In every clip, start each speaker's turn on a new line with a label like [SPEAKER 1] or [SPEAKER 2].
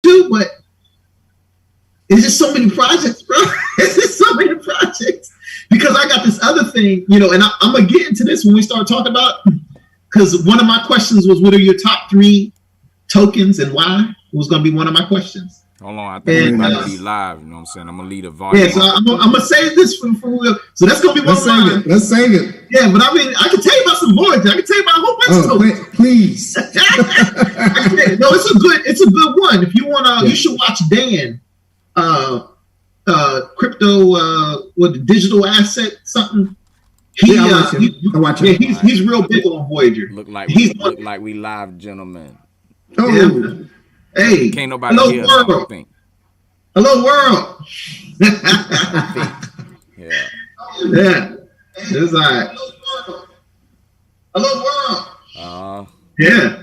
[SPEAKER 1] to, but it's just so many projects, bro. It's just so many projects because I got this other thing, and I'm gonna get into this when we start talking about. Because one of my questions was, what are your top 3 tokens and why? It was gonna be one of my questions.
[SPEAKER 2] Hold on, I think we're about to be live. You know what I'm saying? I'm gonna leave the volume.
[SPEAKER 1] Yeah, so I'm gonna save this for real. So that's gonna be one of mine.
[SPEAKER 3] Let's save it.
[SPEAKER 1] Yeah, but I mean, I can tell you about some Voyager. I can tell you about a whole bunch of tokens.
[SPEAKER 3] Please.
[SPEAKER 1] No, it's a good one. If you wanna, you should watch Dan. Crypto, what digital asset something. I watch him. Yeah, he's real big on Voyager.
[SPEAKER 2] Look like we live, gentlemen.
[SPEAKER 3] Oh,
[SPEAKER 1] yeah. Hey,
[SPEAKER 2] can't nobody hear us, I don't think.
[SPEAKER 1] Hello, world.
[SPEAKER 2] Yeah.
[SPEAKER 1] Yeah. It's all right. Hello, world. Yeah.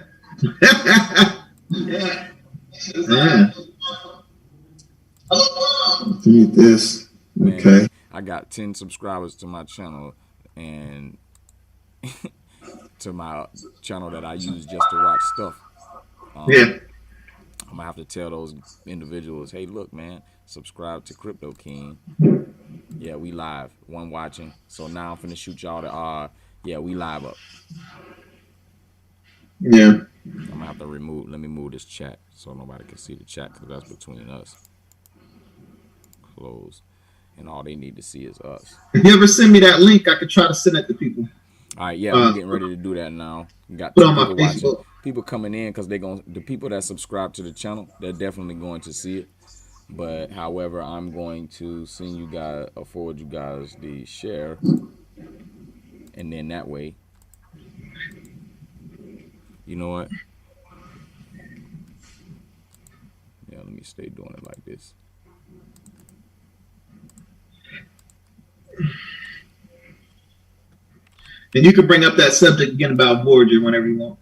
[SPEAKER 1] Yeah. Yeah. Hello, world.
[SPEAKER 3] Need this. Okay. Man,
[SPEAKER 2] I got 10 subscribers to my channel and to my channel that I use just to watch stuff.
[SPEAKER 1] Yeah.
[SPEAKER 2] I'm gonna have to tell those individuals, hey, look, man, subscribe to Crypto King. Yeah, we live. One watching. So now I'm finna shoot y'all to yeah, we live up.
[SPEAKER 1] Yeah.
[SPEAKER 2] I'm gonna have to let me move this chat so nobody can see the chat because that's between us. Close. And all they need to see is us.
[SPEAKER 1] If you ever send me that link, I could try to send it to people.
[SPEAKER 2] All right, yeah, I'm getting ready to do that now. Got
[SPEAKER 1] put on my Facebook.
[SPEAKER 2] Watching. People coming in because the people that subscribe to the channel, they're definitely going to see it. But however, I'm going to forward you guys the share, and then that way, you know what? Yeah, let me stay doing it like this.
[SPEAKER 1] And you can bring up that subject again about Voyager whenever you want.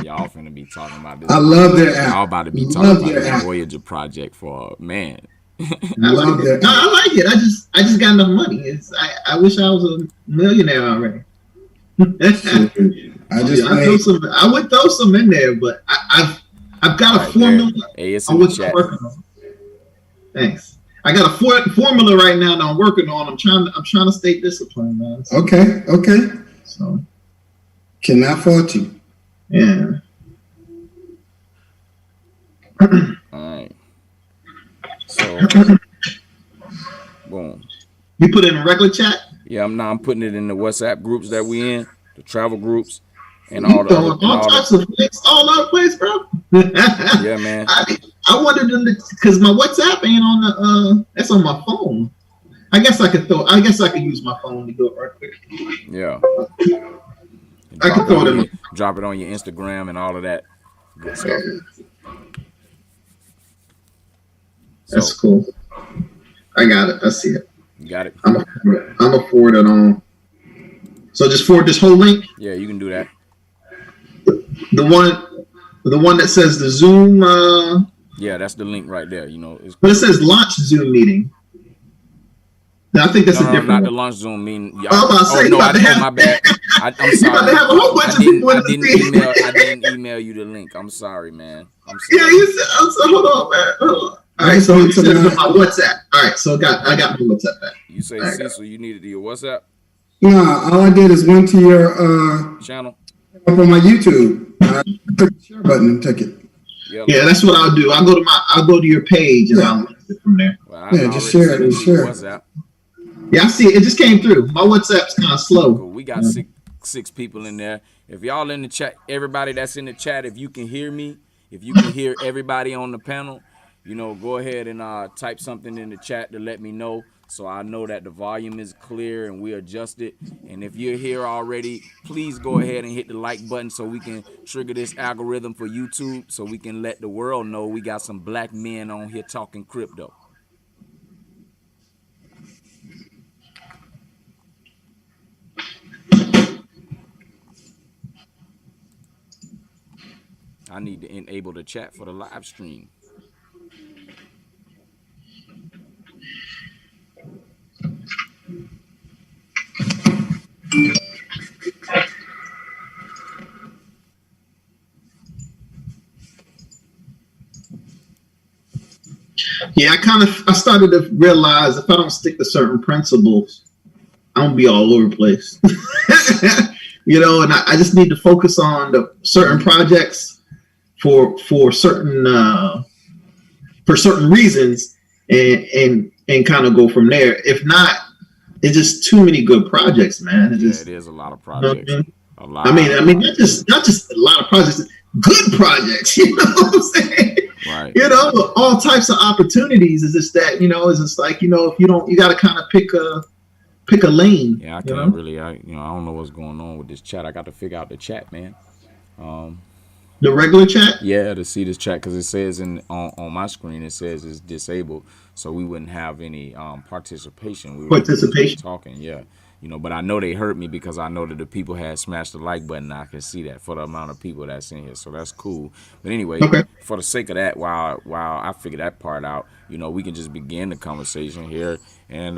[SPEAKER 2] Y'all finna be talking about this.
[SPEAKER 3] I love their app.
[SPEAKER 2] Y'all about to be talking about the Voyager project for man.
[SPEAKER 1] I like it. I just got enough money. I wish I was a millionaire already. I would throw some in there, but I've got a formula.
[SPEAKER 2] Hey, it's in the chat.
[SPEAKER 1] Thanks. I got a formula right now that I'm working on. I'm trying to stay disciplined, man. So,
[SPEAKER 3] okay.
[SPEAKER 1] So
[SPEAKER 3] cannot fault you.
[SPEAKER 1] Yeah.
[SPEAKER 2] All right. So boom.
[SPEAKER 1] You put it in a regular chat?
[SPEAKER 2] Yeah, I'm putting it in the WhatsApp groups that we in, the travel groups, and all the
[SPEAKER 1] all types of links all over the place, bro.
[SPEAKER 2] Yeah, man.
[SPEAKER 1] I wanted them because my WhatsApp ain't on the that's on my phone. I guess I could use my phone to do it right quick.
[SPEAKER 2] Yeah.
[SPEAKER 1] I could throw it in.
[SPEAKER 2] Drop it on your Instagram and all of that good stuff.
[SPEAKER 1] That's cool. I got it. I see it.
[SPEAKER 2] You got it.
[SPEAKER 1] I'm gonna forward it on. So just forward this whole link.
[SPEAKER 2] Yeah, you can do that.
[SPEAKER 1] The one that says the Zoom.
[SPEAKER 2] Yeah, that's the link right there.
[SPEAKER 1] But it says launch Zoom meeting. Now, I think that's a different.
[SPEAKER 2] Not the launch Zoom meeting.
[SPEAKER 1] I'm about to say,
[SPEAKER 2] my bad. I'm sorry.
[SPEAKER 1] You about to have a whole bunch of people.
[SPEAKER 2] I didn't email you the link. I'm sorry, man. I'm sorry.
[SPEAKER 1] Yeah, you said. Hold on, man. All right, so you said my WhatsApp. All right, so I got my WhatsApp back.
[SPEAKER 2] You say Cecil, you needed your WhatsApp?
[SPEAKER 3] No, all I did is went to your
[SPEAKER 2] channel
[SPEAKER 3] up on my YouTube. I clicked the share button and took it.
[SPEAKER 1] Yeah, that's what I'll do. I'll go to your page and I'll link it from there.
[SPEAKER 2] Well,
[SPEAKER 3] just share it. Share
[SPEAKER 2] WhatsApp.
[SPEAKER 1] Yeah, I see it. It just came through. My WhatsApp's kind of slow.
[SPEAKER 2] Cool. We got six people in there. If y'all in the chat, everybody that's in the chat, if you can hear me, if you can hear everybody on the panel, go ahead and type something in the chat to let me know so I know that the volume is clear and we adjust it. And if you're here already, please go ahead and hit the like button so we can trigger this algorithm for YouTube so we can let the world know we got some black men on here talking crypto. I need to enable the chat for the live stream.
[SPEAKER 1] Yeah, I started to realize if I don't stick to certain principles, I'm gonna be all over the place. And I just need to focus on the certain projects for certain reasons and kind of go from there. If not, it's just too many good projects, man.
[SPEAKER 2] It is a lot of projects. A lot.
[SPEAKER 1] I mean, not just a lot of projects, good projects. You know what I'm saying?
[SPEAKER 2] Right.
[SPEAKER 1] All types of opportunities. Is just that it's just like if you got to kind of pick a lane.
[SPEAKER 2] Yeah, I can't really. I don't know what's going on with this chat. I got to figure out the chat, man.
[SPEAKER 1] The regular chat?
[SPEAKER 2] Yeah, to see this chat because it says on my screen it says it's disabled, so we wouldn't have any participation. We were talking, yeah. But I know they heard me because I know that the people had smashed the like button. I can see that for the amount of people that's in here, so that's cool. But anyway, for the sake of that, while I figure that part out, we can just begin the conversation here, and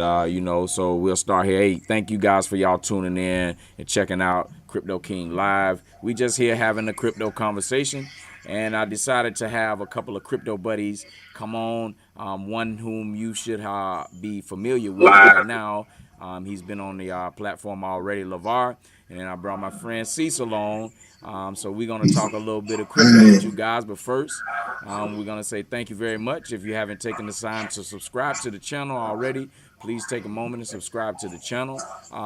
[SPEAKER 2] so we'll start here. Hey, thank you guys for y'all tuning in and checking out Crypto King Live. We just here having a crypto conversation, and I decided to have a couple of crypto buddies come on. One whom you should be familiar with right now. He's been on the platform already, LeVar, and then I brought my friend Cecil on. So we're going to talk a little bit of crypto with you guys, but first, we're going to say thank you very much. If you haven't taken the time to subscribe to the channel already, please take a moment and subscribe to the channel.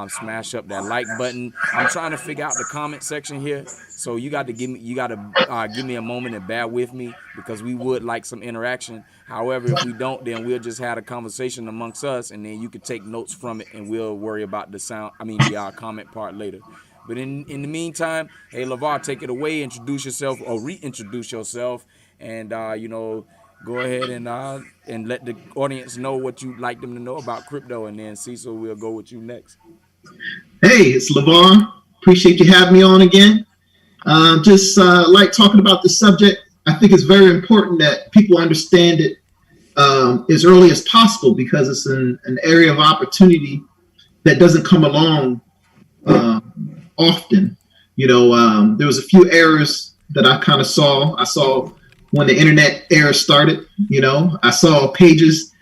[SPEAKER 2] Smash up that like button. I'm trying to figure out the comment section here, so you got to give me a moment and bear with me because we would like some interaction. However, if we don't, then we'll just have a conversation amongst us, and then you can take notes from it, and we'll worry about the comment part later. But in the meantime, hey, LeVar, take it away. Introduce yourself or reintroduce yourself, and go ahead and let the audience know what you'd like them to know about crypto, and then Cecil, we'll go with you next.
[SPEAKER 1] Hey, it's LeVar. Appreciate you having me on again. Just like talking about the subject. I think it's very important that people understand it as early as possible because it's an area of opportunity that doesn't come along often. There was a few errors that I kind of saw. I saw when the internet era started. I saw pages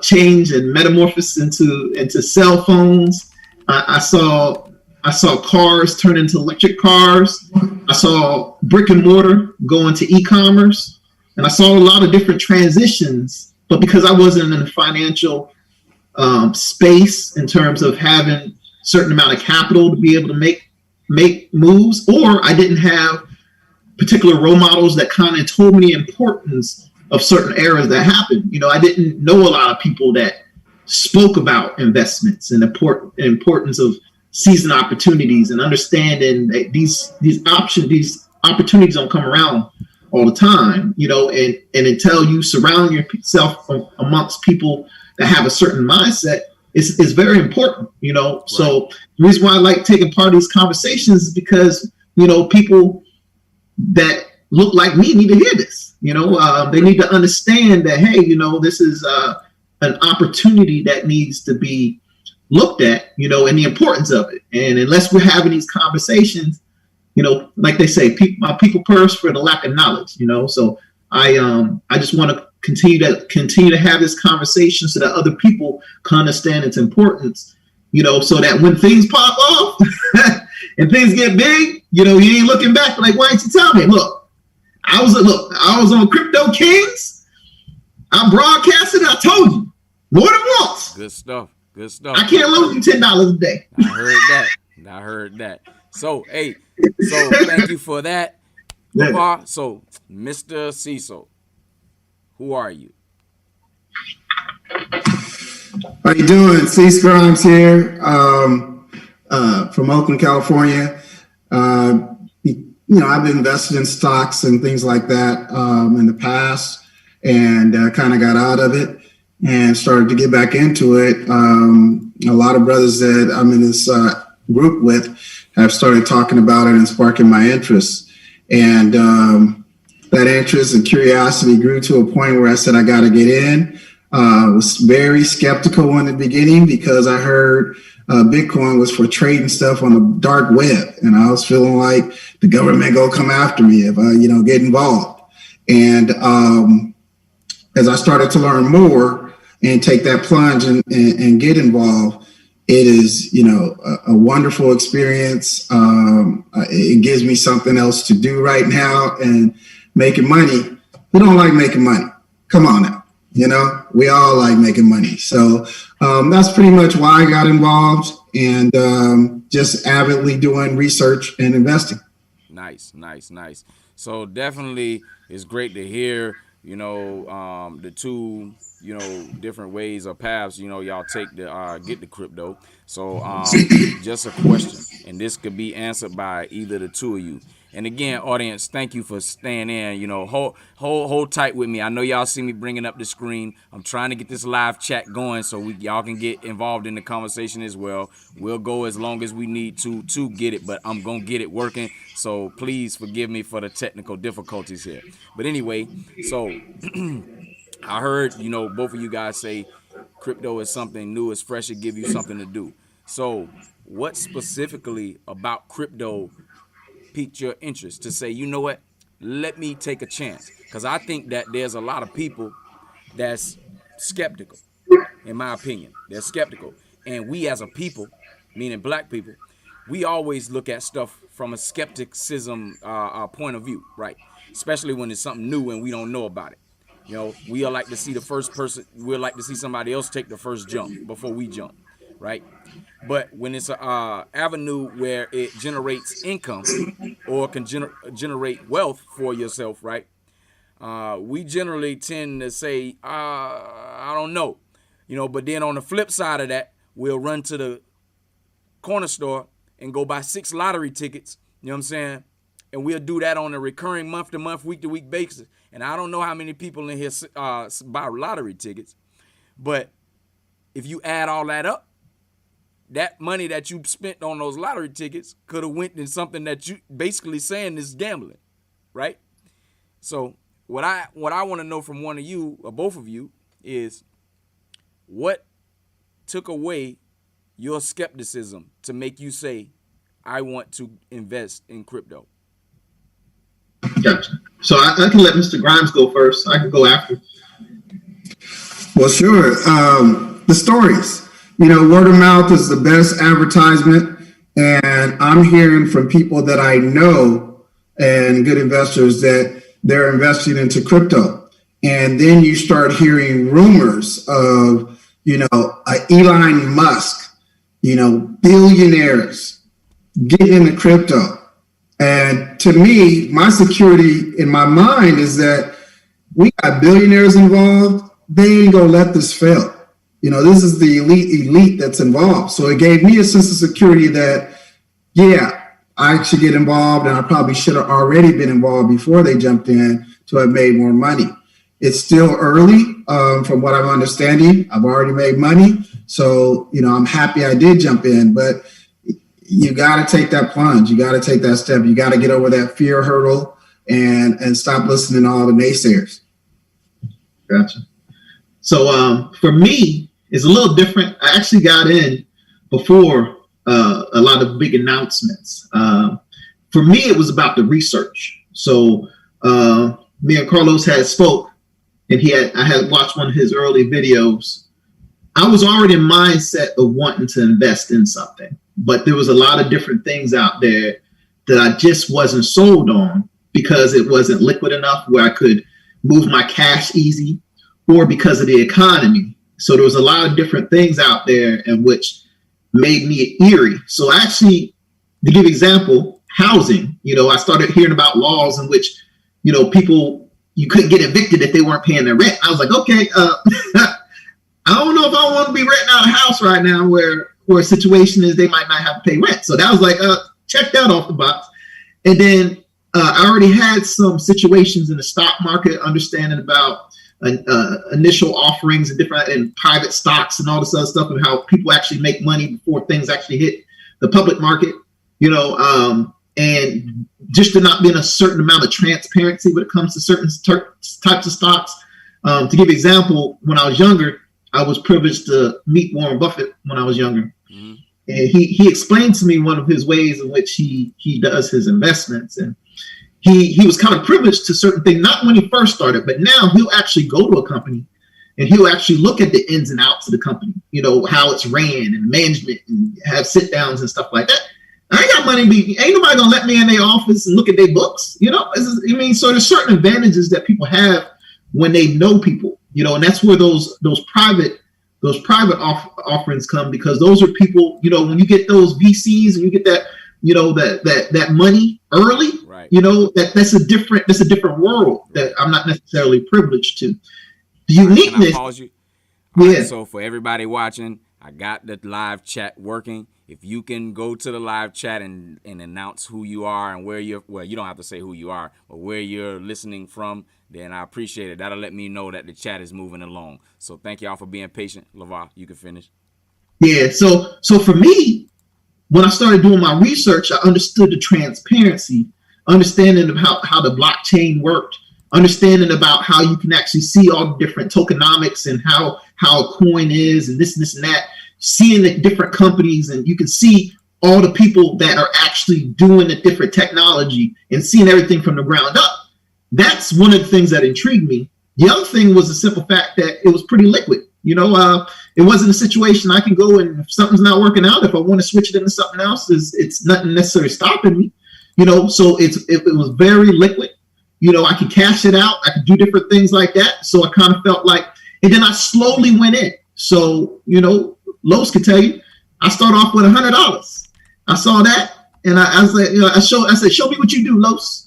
[SPEAKER 1] change and metamorphose into cell phones. I saw cars turn into electric cars. I saw brick and mortar go into e-commerce, and I saw a lot of different transitions. But because I wasn't in the financial space in terms of having a certain amount of capital to be able to make moves, or I didn't have particular role models that kind of told me the importance of certain errors that happened. I didn't know a lot of people that spoke about investments and the importance of seizing opportunities and understanding that these opportunities don't come around all the time, and until you surround yourself amongst people that have a certain mindset, is very important, Right. So the reason why I like taking part of these conversations is because, people that look like me need to hear this. They need to understand that, hey, this is an opportunity that needs to be looked at, and the importance of it. And unless we're having these conversations, like they say, people perish for the lack of knowledge. So I just want to continue to have this conversation so that other people can understand its importance. So that when things pop off and things get big, you ain't looking back like, why didn't you tell me? Look, I was on Crypto Kings. I broadcasted. I told you more than once.
[SPEAKER 2] Good stuff.
[SPEAKER 1] I can't lose you $10 a day.
[SPEAKER 2] I heard that. So, hey, thank you for that. LeVar, so, Mr. Cecil, who are you?
[SPEAKER 3] How you doing? Cease Grimes here, from Oakland, California. I've invested in stocks and things like that in the past, and kind of got out of it and started to get back into it. A lot of brothers that I'm in this group with have started talking about it and sparking my interest. And that interest and curiosity grew to a point where I said, I got to get in. I was very skeptical in the beginning because I heard Bitcoin was for trading stuff on the dark web. And I was feeling like the government gonna come after me if I, get involved. And as I started to learn more and take that plunge and get involved, it is, a wonderful experience. It gives me something else to do right now, and making money. Who don't like making money? Come on now. We all like making money. So that's pretty much why I got involved, and just avidly doing research and investing.
[SPEAKER 2] Nice. So definitely it's great to hear, the two, different ways or paths, y'all take to get the crypto. So just a question, and this could be answered by either the two of you. And again, audience, thank you for staying in. Hold tight with me. I know y'all see me bringing up the screen. I'm trying to get this live chat going so y'all can get involved in the conversation as well. We'll go as long as we need to get it, but I'm gonna get it working. So please forgive me for the technical difficulties here. But anyway, so I heard both of you guys say crypto is something new, it's fresh, it give you something to do. So what specifically about crypto piqued your interest to say, you know what, let me take a chance? Because I think that there's a lot of people that's skeptical, in my opinion. They're skeptical. And we as a people, meaning black people, we always look at stuff from a skepticism point of view, right? Especially when it's something new and we don't know about it. We like to see the first person, we like to see somebody else take the first jump before we jump, right? But when it's a avenue where it generates income or can generate wealth for yourself, right? We generally tend to say, I don't know, but then on the flip side of that, we'll run to the corner store and go buy 6 lottery tickets, you know what I'm saying? And we'll do that on a recurring month-to-month, week-to-week basis. And I don't know how many people in here buy lottery tickets, but if you add all that up, that money that you spent on those lottery tickets could have went in something that you basically saying is gambling, right? So what I want to know from one of you or both of you is what took away your skepticism to make you say, I want to invest in crypto?
[SPEAKER 1] Gotcha. So I can let Mr. Grimes go first. I can go after.
[SPEAKER 3] Well, sure. The stories. Word of mouth is the best advertisement, and I'm hearing from people that I know and good investors that they're investing into crypto. And then you start hearing rumors of, Elon Musk, billionaires getting into crypto. And to me, my security in my mind is that we got billionaires involved. They ain't gonna let this fail. This is the elite that's involved. So it gave me a sense of security that, yeah, I should get involved, and I probably should have already been involved before they jumped in to have made more money. It's still early, from what I'm understanding. I've already made money. So, I'm happy I did jump in, but you got to take that plunge. You got to take that step. You got to get over that fear hurdle and stop listening to all the naysayers.
[SPEAKER 1] Gotcha. So for me, it's a little different. I actually got in before a lot of big announcements. For me, it was about the research. So me and Carlos had spoke, and I had watched one of his early videos. I was already in mindset of wanting to invest in something, but there was a lot of different things out there that I just wasn't sold on because it wasn't liquid enough where I could move my cash easy, or because of the economy. So there was a lot of different things out there in which made me eerie. So actually, to give example, housing, I started hearing about laws in which, people, you couldn't get evicted if they weren't paying their rent. I was like, okay, I don't know if I want to be renting out a house right now where a situation is they might not have to pay rent. So that was like, check that off the box. And then I already had some situations in the stock market, understanding about initial offerings and private stocks and all this other stuff, and how people actually make money before things actually hit the public market, and just to not be in a certain amount of transparency when it comes to certain types of stocks. To give an example, when I was younger, I was privileged to meet Warren Buffett when I was younger. Mm-hmm. And he explained to me one of his ways in which he does his investments. And he was kind of privileged to certain things, not when he first started, but now he'll actually go to a company and he'll actually look at the ins and outs of the company, you know, how it's ran and management and have sit downs and stuff like that. I ain't got money. Ain't nobody gonna let me in their office and look at their books, you know. I mean, so there's certain advantages that people have when they know people, you know, and that's where those private offerings come, because those are people, you know, when you get those VCs and you get that, you know, that money early,
[SPEAKER 2] right.
[SPEAKER 1] You know, that's a different world that I'm not necessarily privileged to. The uniqueness.
[SPEAKER 2] Can I pause you?
[SPEAKER 1] Yeah.
[SPEAKER 2] Right, so for everybody watching, I got the live chat working. If you can go to the live chat and announce who you are and where you're, well, you don't have to say who you are, but where you're listening from, then I appreciate it. That'll let me know that the chat is moving along. So thank y'all for being patient. LaVar, you can finish.
[SPEAKER 1] Yeah. So for me, when I started doing my research, I understood the transparency, understanding of how the blockchain worked, understanding about how you can actually see all the different tokenomics and how a coin is and this and that, seeing the different companies, and you can see all the people that are actually doing the different technology and seeing everything from the ground up. That's one of the things that intrigued me. The other thing was the simple fact that it was pretty liquid. You know, it wasn't a situation I can go and if something's not working out, if I want to switch it into something else, it's nothing necessarily stopping me. You know, so it was very liquid. You know, I could cash it out. I could do different things like that. So I kind of felt like, and then I slowly went in. So, you know, Los could tell you, I started off with $100. I saw that, and I was like, you know, I said, show me what you do, Los.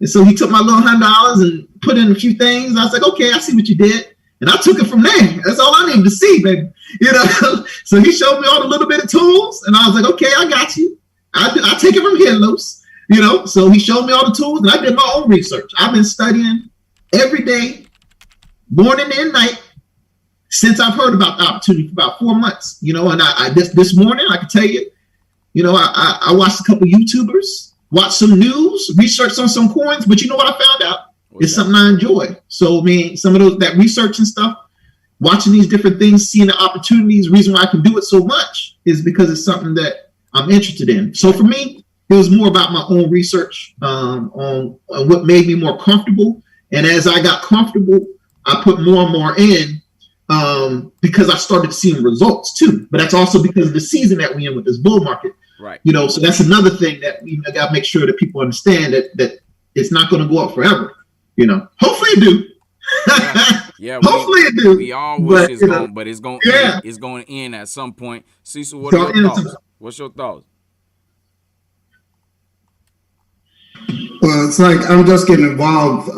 [SPEAKER 1] And so he took my little $100 and put in a few things. And I was like, okay, I see what you did. And I took it from there. That's all I needed to see, baby. You know, so he showed me all the little bit of tools, and I was like, okay, I got you. I take it from here, Los. You know, so he showed me all the tools, and I did my own research. I've been studying every day, morning and night, since I've heard about the opportunity for about 4 months. You know, and I this morning, I can tell you, you know, I watched a couple YouTubers, watched some news, researched on some coins, but you know what I found out? It's something I enjoy. So, I mean, some of that research and stuff, watching these different things, seeing the opportunities, reason why I can do it so much is because it's something that I'm interested in. So for me, it was more about my own research on what made me more comfortable. And as I got comfortable, I put more and more in because I started seeing results too. But that's also because of the season that we're in with this bull market.
[SPEAKER 2] Right.
[SPEAKER 1] You know, so that's another thing that we got to make sure that people understand that it's not going to go up forever. You know, hopefully it do.
[SPEAKER 2] Yeah,
[SPEAKER 1] hopefully it do.
[SPEAKER 2] We all wish it's going, but it's going. Yeah. It's going to end at some point. Cecil, what are your thoughts? What's your thoughts?
[SPEAKER 3] Well, it's like I'm just getting involved,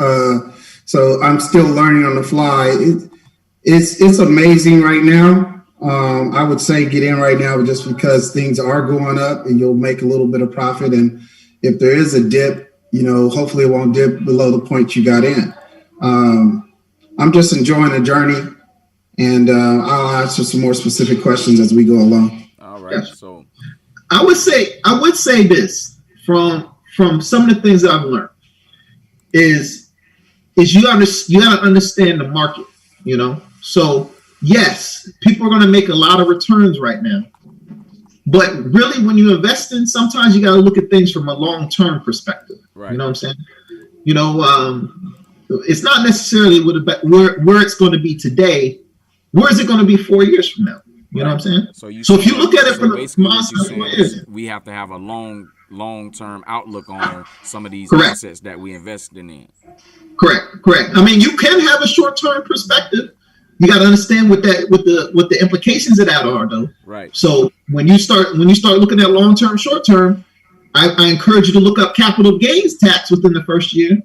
[SPEAKER 3] so I'm still learning on the fly. It's amazing right now. I would say get in right now just because things are going up and you'll make a little bit of profit. And if there is a dip, you know, hopefully it won't dip below the point you got in. I'm just enjoying the journey, and I'll answer some more specific questions as we go along.
[SPEAKER 2] All right. So
[SPEAKER 1] I would say this from some of the things that I've learned is you got to understand the market, you know. So yes, people are going to make a lot of returns right now, but really when you invest in, sometimes you got to look at things from a long-term perspective. Right. You know what I'm saying? You know, it's not necessarily where it's going to be today. Where is it going to be 4 years from now? You know what I'm saying? So if you look at it from the
[SPEAKER 2] we have to have a long-term outlook on some of these
[SPEAKER 1] Correct.
[SPEAKER 2] assets that we invested in.
[SPEAKER 1] Correct. I mean, you can have a short-term perspective. You got to understand what the implications of that are, though.
[SPEAKER 2] Right.
[SPEAKER 1] So when you start looking at long-term, short-term, I encourage you to look up capital gains tax within the first year,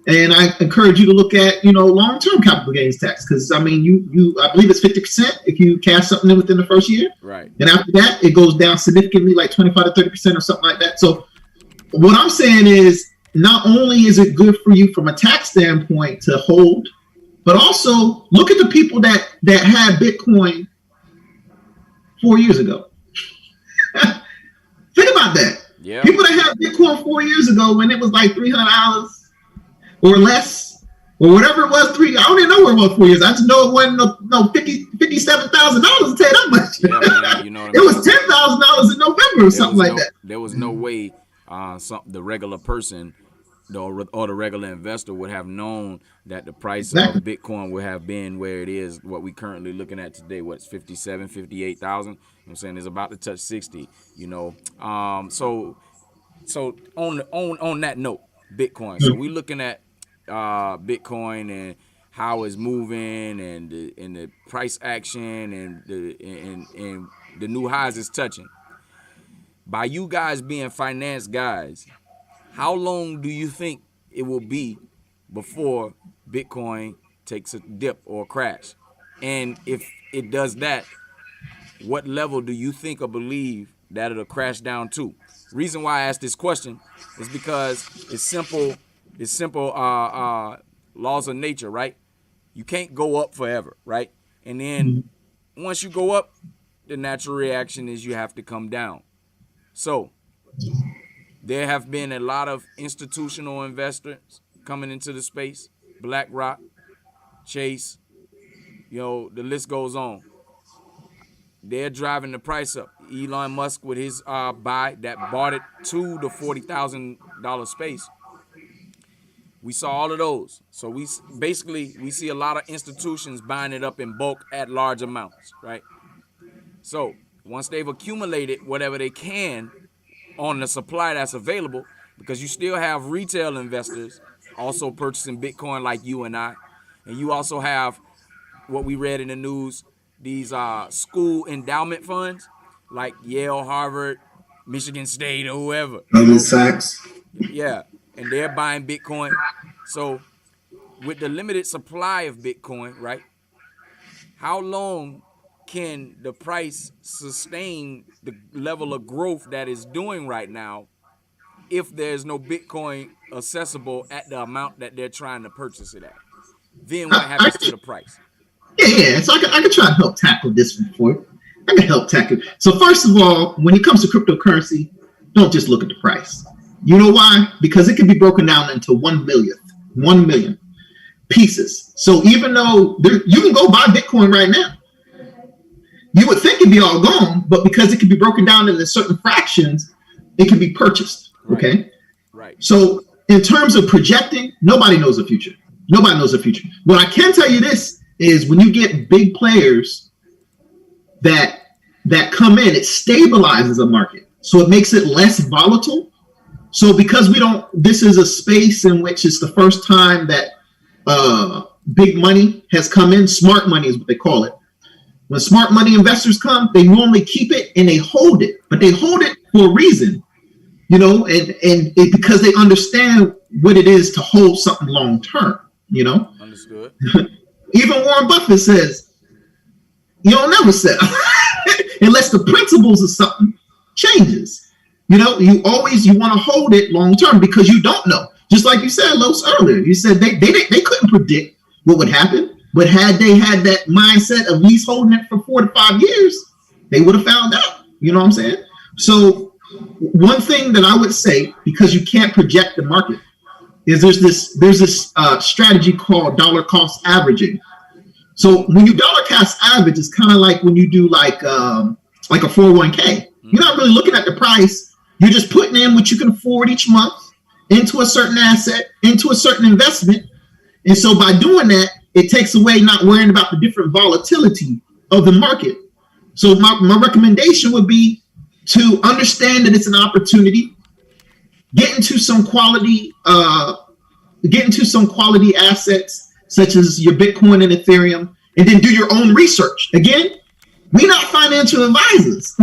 [SPEAKER 1] and I encourage you to look at, you know, long-term capital gains tax, because I mean, I believe it's 50% if you cash something in within the first year.
[SPEAKER 2] Right.
[SPEAKER 1] And after that, it goes down significantly, like 25 to 30% or something like that. So what I'm saying is, not only is it good for you from a tax standpoint to hold, but also look at the people that had Bitcoin 4 years ago. Think about that.
[SPEAKER 2] Yeah.
[SPEAKER 1] People that had Bitcoin 4 years ago when it was like $300 or less, or whatever it was, I don't even know where it was 4 years. I just know it wasn't no $57,000 to tell you that much.
[SPEAKER 2] Yeah, man, you know
[SPEAKER 1] it was $10,000 in November or something like that.
[SPEAKER 2] There was no way the regular person the regular investor would have known that the price
[SPEAKER 1] Exactly.
[SPEAKER 2] of Bitcoin would have been where it is, what we currently looking at today, what's 57, 58,000. You know what I'm saying? It's about to touch 60, you know. So on that note, Bitcoin. So we looking at Bitcoin and how it's moving and the price action and the new highs it's touching. By you guys being finance guys, how long do you think it will be before Bitcoin takes a dip or a crash? And if it does that, what level do you think or believe that it'll crash down to? Reason why I ask this question is because it's simple laws of nature, right? You can't go up forever, right? And then once you go up, the natural reaction is you have to come down. So there have been a lot of institutional investors coming into the space, BlackRock, Chase, you know, the list goes on. They're driving the price up. Elon Musk with his buy that bought it to the $40,000 space. We saw all of those. So we see a lot of institutions buying it up in bulk at large amounts, right? So once they've accumulated whatever they can on the supply that's available, because you still have retail investors also purchasing Bitcoin like you and I, and you also have what we read in the news, these school endowment funds like Yale, Harvard, Michigan State, or whoever.
[SPEAKER 3] Goldman Sachs.
[SPEAKER 2] Yeah, and they're buying Bitcoin. So with the limited supply of Bitcoin, right, how long can the price sustain the level of growth that it's doing right now if there's no Bitcoin accessible at the amount that they're trying to purchase it at? Then what happens to the price?
[SPEAKER 1] Yeah. So I can try to help tackle this one for you. I can help tackle. So first of all, when it comes to cryptocurrency, don't just look at the price. You know why? Because it can be broken down into 1 million pieces. So even though you can go buy Bitcoin right now, you would think it'd be all gone, but because it can be broken down into certain fractions, it can be purchased. Okay.
[SPEAKER 2] Right.
[SPEAKER 1] So in terms of projecting, nobody knows the future. Nobody knows the future. What I can tell you this is when you get big players that come in, it stabilizes a market. So it makes it less volatile. So because this is a space in which it's the first time that big money has come in, smart money is what they call it. When smart money investors come, they normally keep it and they hold it, but they hold it for a reason, you know, and because they understand what it is to hold something long term, you know.
[SPEAKER 2] Understood.
[SPEAKER 1] Even Warren Buffett says, you don't never sell unless the principles of something changes. You know, you want to hold it long term because you don't know. Just like you said, Los, earlier, you said they couldn't predict what would happen. But had they had that mindset of at least holding it for 4 to 5 years, they would have found out. You know what I'm saying? So one thing that I would say, because you can't project the market, is there's this strategy called dollar cost averaging. So when you dollar cost average, it's kind of like when you do like a 401k. You're not really looking at the price. You're just putting in what you can afford each month into a certain asset, into a certain investment. And so by doing that, it takes away not worrying about the different volatility of the market. So my recommendation would be to understand that it's an opportunity, get into some quality assets such as your Bitcoin and Ethereum, and then do your own research. Again, we're not financial advisors.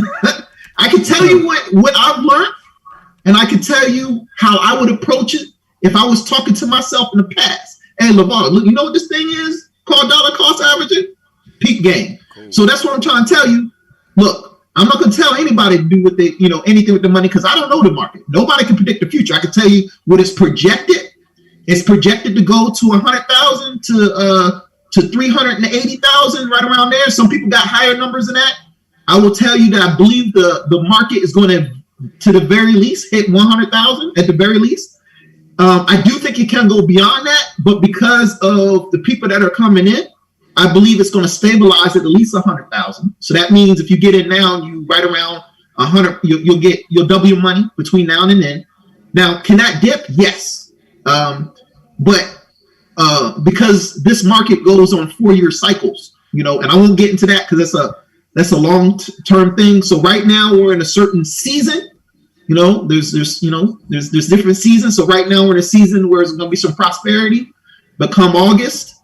[SPEAKER 1] I can tell you what I've learned, and I can tell you how I would approach it if I was talking to myself in the past. Hey, LeVar, look, you know what this thing is called dollar cost averaging? Peak game. Cool. So that's what I'm trying to tell you. Look, I'm not going to tell anybody to do with the, anything with the money because I don't know the market. Nobody can predict the future. I can tell you what is projected. It's projected to go to 100,000 to 380,000, right around there. Some people got higher numbers than that. I will tell you that I believe the market is going to the very least, hit 100,000 at the very least. I do think it can go beyond that, but because of the people that are coming in, I believe it's going to stabilize at least 100,000. So that means if you get in now and you right around 100, you'll double your money between now and then. Now, can that dip? Yes. But because this market goes on 4-year cycles, and I won't get into that because that's a long-term thing. So right now we're in a certain season. There's different seasons. So right now we're in a season where there's going to be some prosperity. But come August,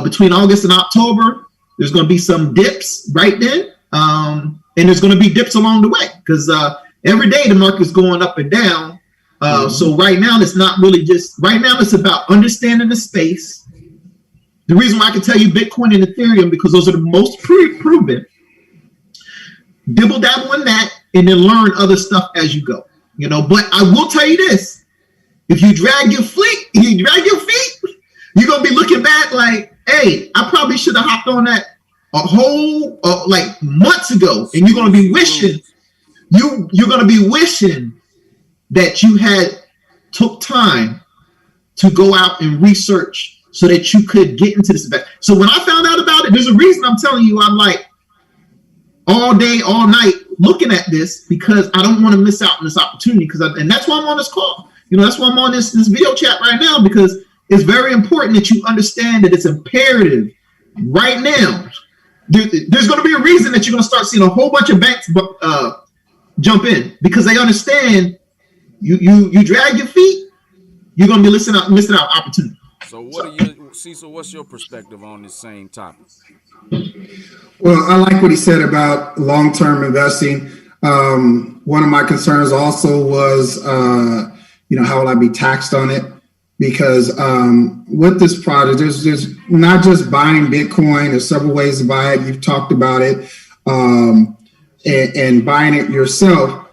[SPEAKER 1] between August and October, there's going to be some dips right then. And there's going to be dips along the way because every day the market's going up and down. So right now it's not really right now it's about understanding the space. The reason why I can tell you Bitcoin and Ethereum, because those are the most proven. Dibble dabble in that and then learn other stuff as you go. But I will tell you this: if you drag your feet, you're gonna be looking back like, hey, I probably should have hopped on that a whole like months ago, and you're gonna be wishing that you had took time to go out and research so that you could get into this event. So when I found out about it, there's a reason I'm telling you. I'm like all day, all night looking at this because I don't want to miss out on this opportunity. And that's why I'm on this call. That's why I'm on this video chat right now, because it's very important that you understand that it's imperative right now. There's going to be a reason that you're going to start seeing a whole bunch of banks jump in, because they understand you drag your feet, you're going to be missing out opportunity.
[SPEAKER 2] So Cecil, what's your perspective on this same topic?
[SPEAKER 3] Well, I like what he said about long-term investing. One of my concerns also was, how will I be taxed on it? Because with this product, there's not just buying Bitcoin. There's several ways to buy it. You've talked about it, and buying it yourself.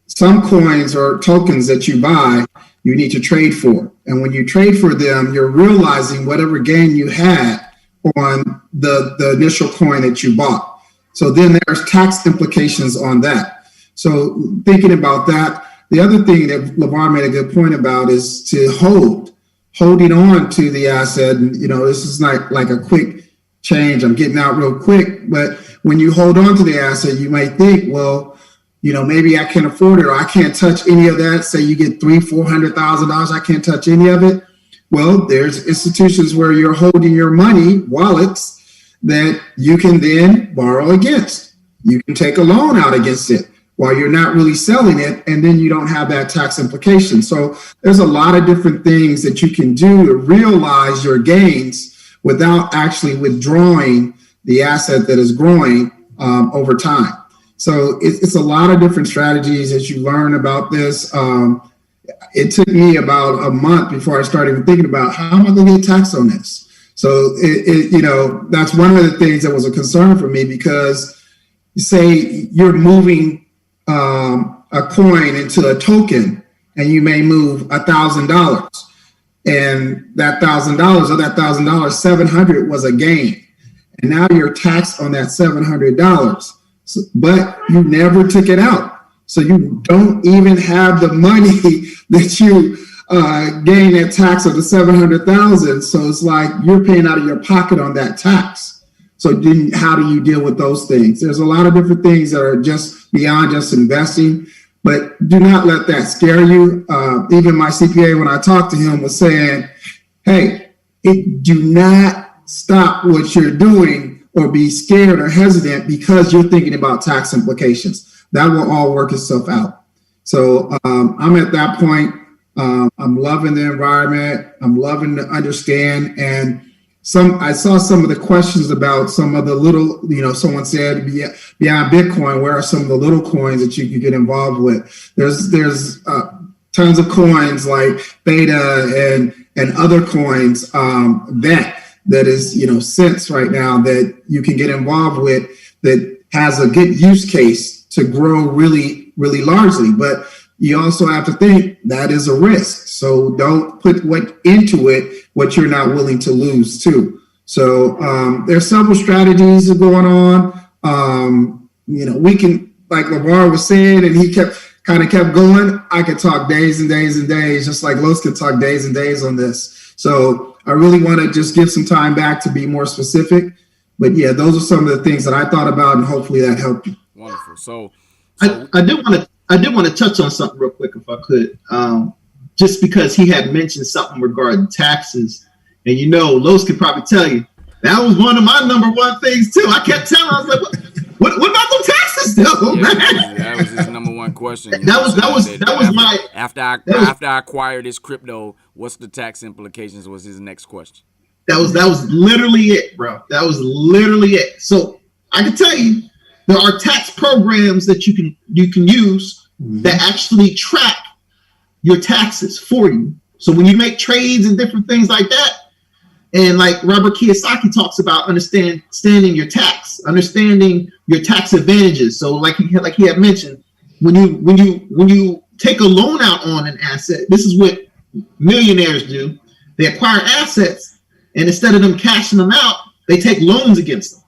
[SPEAKER 3] Some coins or tokens that you buy, you need to trade for. And when you trade for them, you're realizing whatever gain you had on the initial coin that you bought. So then there's tax implications on that. So thinking about that, the other thing that LeVar made a good point about is to holding on to the asset. And, this is not like a quick change. I'm getting out real quick. But when you hold on to the asset, you might think, well, maybe I can't afford it, or I can't touch any of that. Say you get $300,000-$400,000, I can't touch any of it. Well, there's institutions where you're holding your money, wallets, that you can then borrow against. You can take a loan out against it while you're not really selling it, and then you don't have that tax implication. So there's a lot of different things that you can do to realize your gains without actually withdrawing the asset that is growing over time. So it's a lot of different strategies as you learn about this. It took me about a month before I started even thinking about how am I going to get taxed on this. So that's one of the things that was a concern for me, because say you're moving a coin into a token, and you may move $1,000, and that $1,000 or that $1,000, 700 was a gain, and now you're taxed on that $700. But you never took it out. So you don't even have the money that you gain that tax of the 700,000. So it's like you're paying out of your pocket on that tax. So then how do you deal with those things? There's a lot of different things that are just beyond just investing, but do not let that scare you. Even my CPA, when I talked to him, was saying, hey, do not stop what you're doing or be scared or hesitant because you're thinking about tax implications. That will all work itself out. So I'm at that point. I'm loving the environment. I'm loving to understand. And I saw some of the questions about some of the little, someone said beyond Bitcoin, where are some of the little coins that you can get involved with? There's tons of coins like Beta and other coins that is, Sense right now that you can get involved with that has a good use case to grow really, really largely. But you also have to think that is a risk. So don't put into it what you're not willing to lose too. So there's several strategies going on. We can, like LeVar was saying, and he kept going. I could talk days and days and days, just like Los could talk days and days on this. So I really want to just give some time back to be more specific. But yeah, those are some of the things that I thought about, and hopefully that helped you.
[SPEAKER 2] Wonderful. So
[SPEAKER 1] I did want to touch on something real quick, if I could. just because he had mentioned something regarding taxes. And Los could probably tell you that was one of my number one things too. I kept telling him, I was like, what about the taxes though, man?
[SPEAKER 2] That was his number one question.
[SPEAKER 1] That was my
[SPEAKER 2] after I acquired this crypto, what's the tax implications? Was his next question.
[SPEAKER 1] That was literally it, bro. That was literally it. So I can tell you, there are tax programs that you can use that actually track your taxes for you. So when you make trades and different things like that, and like Robert Kiyosaki talks about understanding your tax advantages. So like he had mentioned, when you take a loan out on an asset, this is what millionaires do. They acquire assets, and instead of them cashing them out, they take loans against them.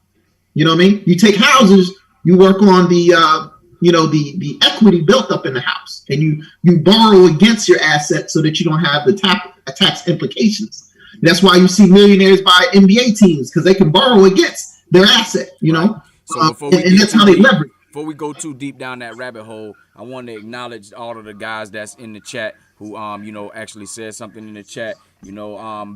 [SPEAKER 1] You know what I mean? You take houses, you work on the equity built up in the house, and you borrow against your asset so that you don't have the tax implications. That's why you see millionaires buy NBA teams, because they can borrow against their asset,
[SPEAKER 2] So
[SPEAKER 1] and that's how they leverage.
[SPEAKER 2] Before we go too deep down that rabbit hole, I want to acknowledge all of the guys that's in the chat who actually said something in the chat.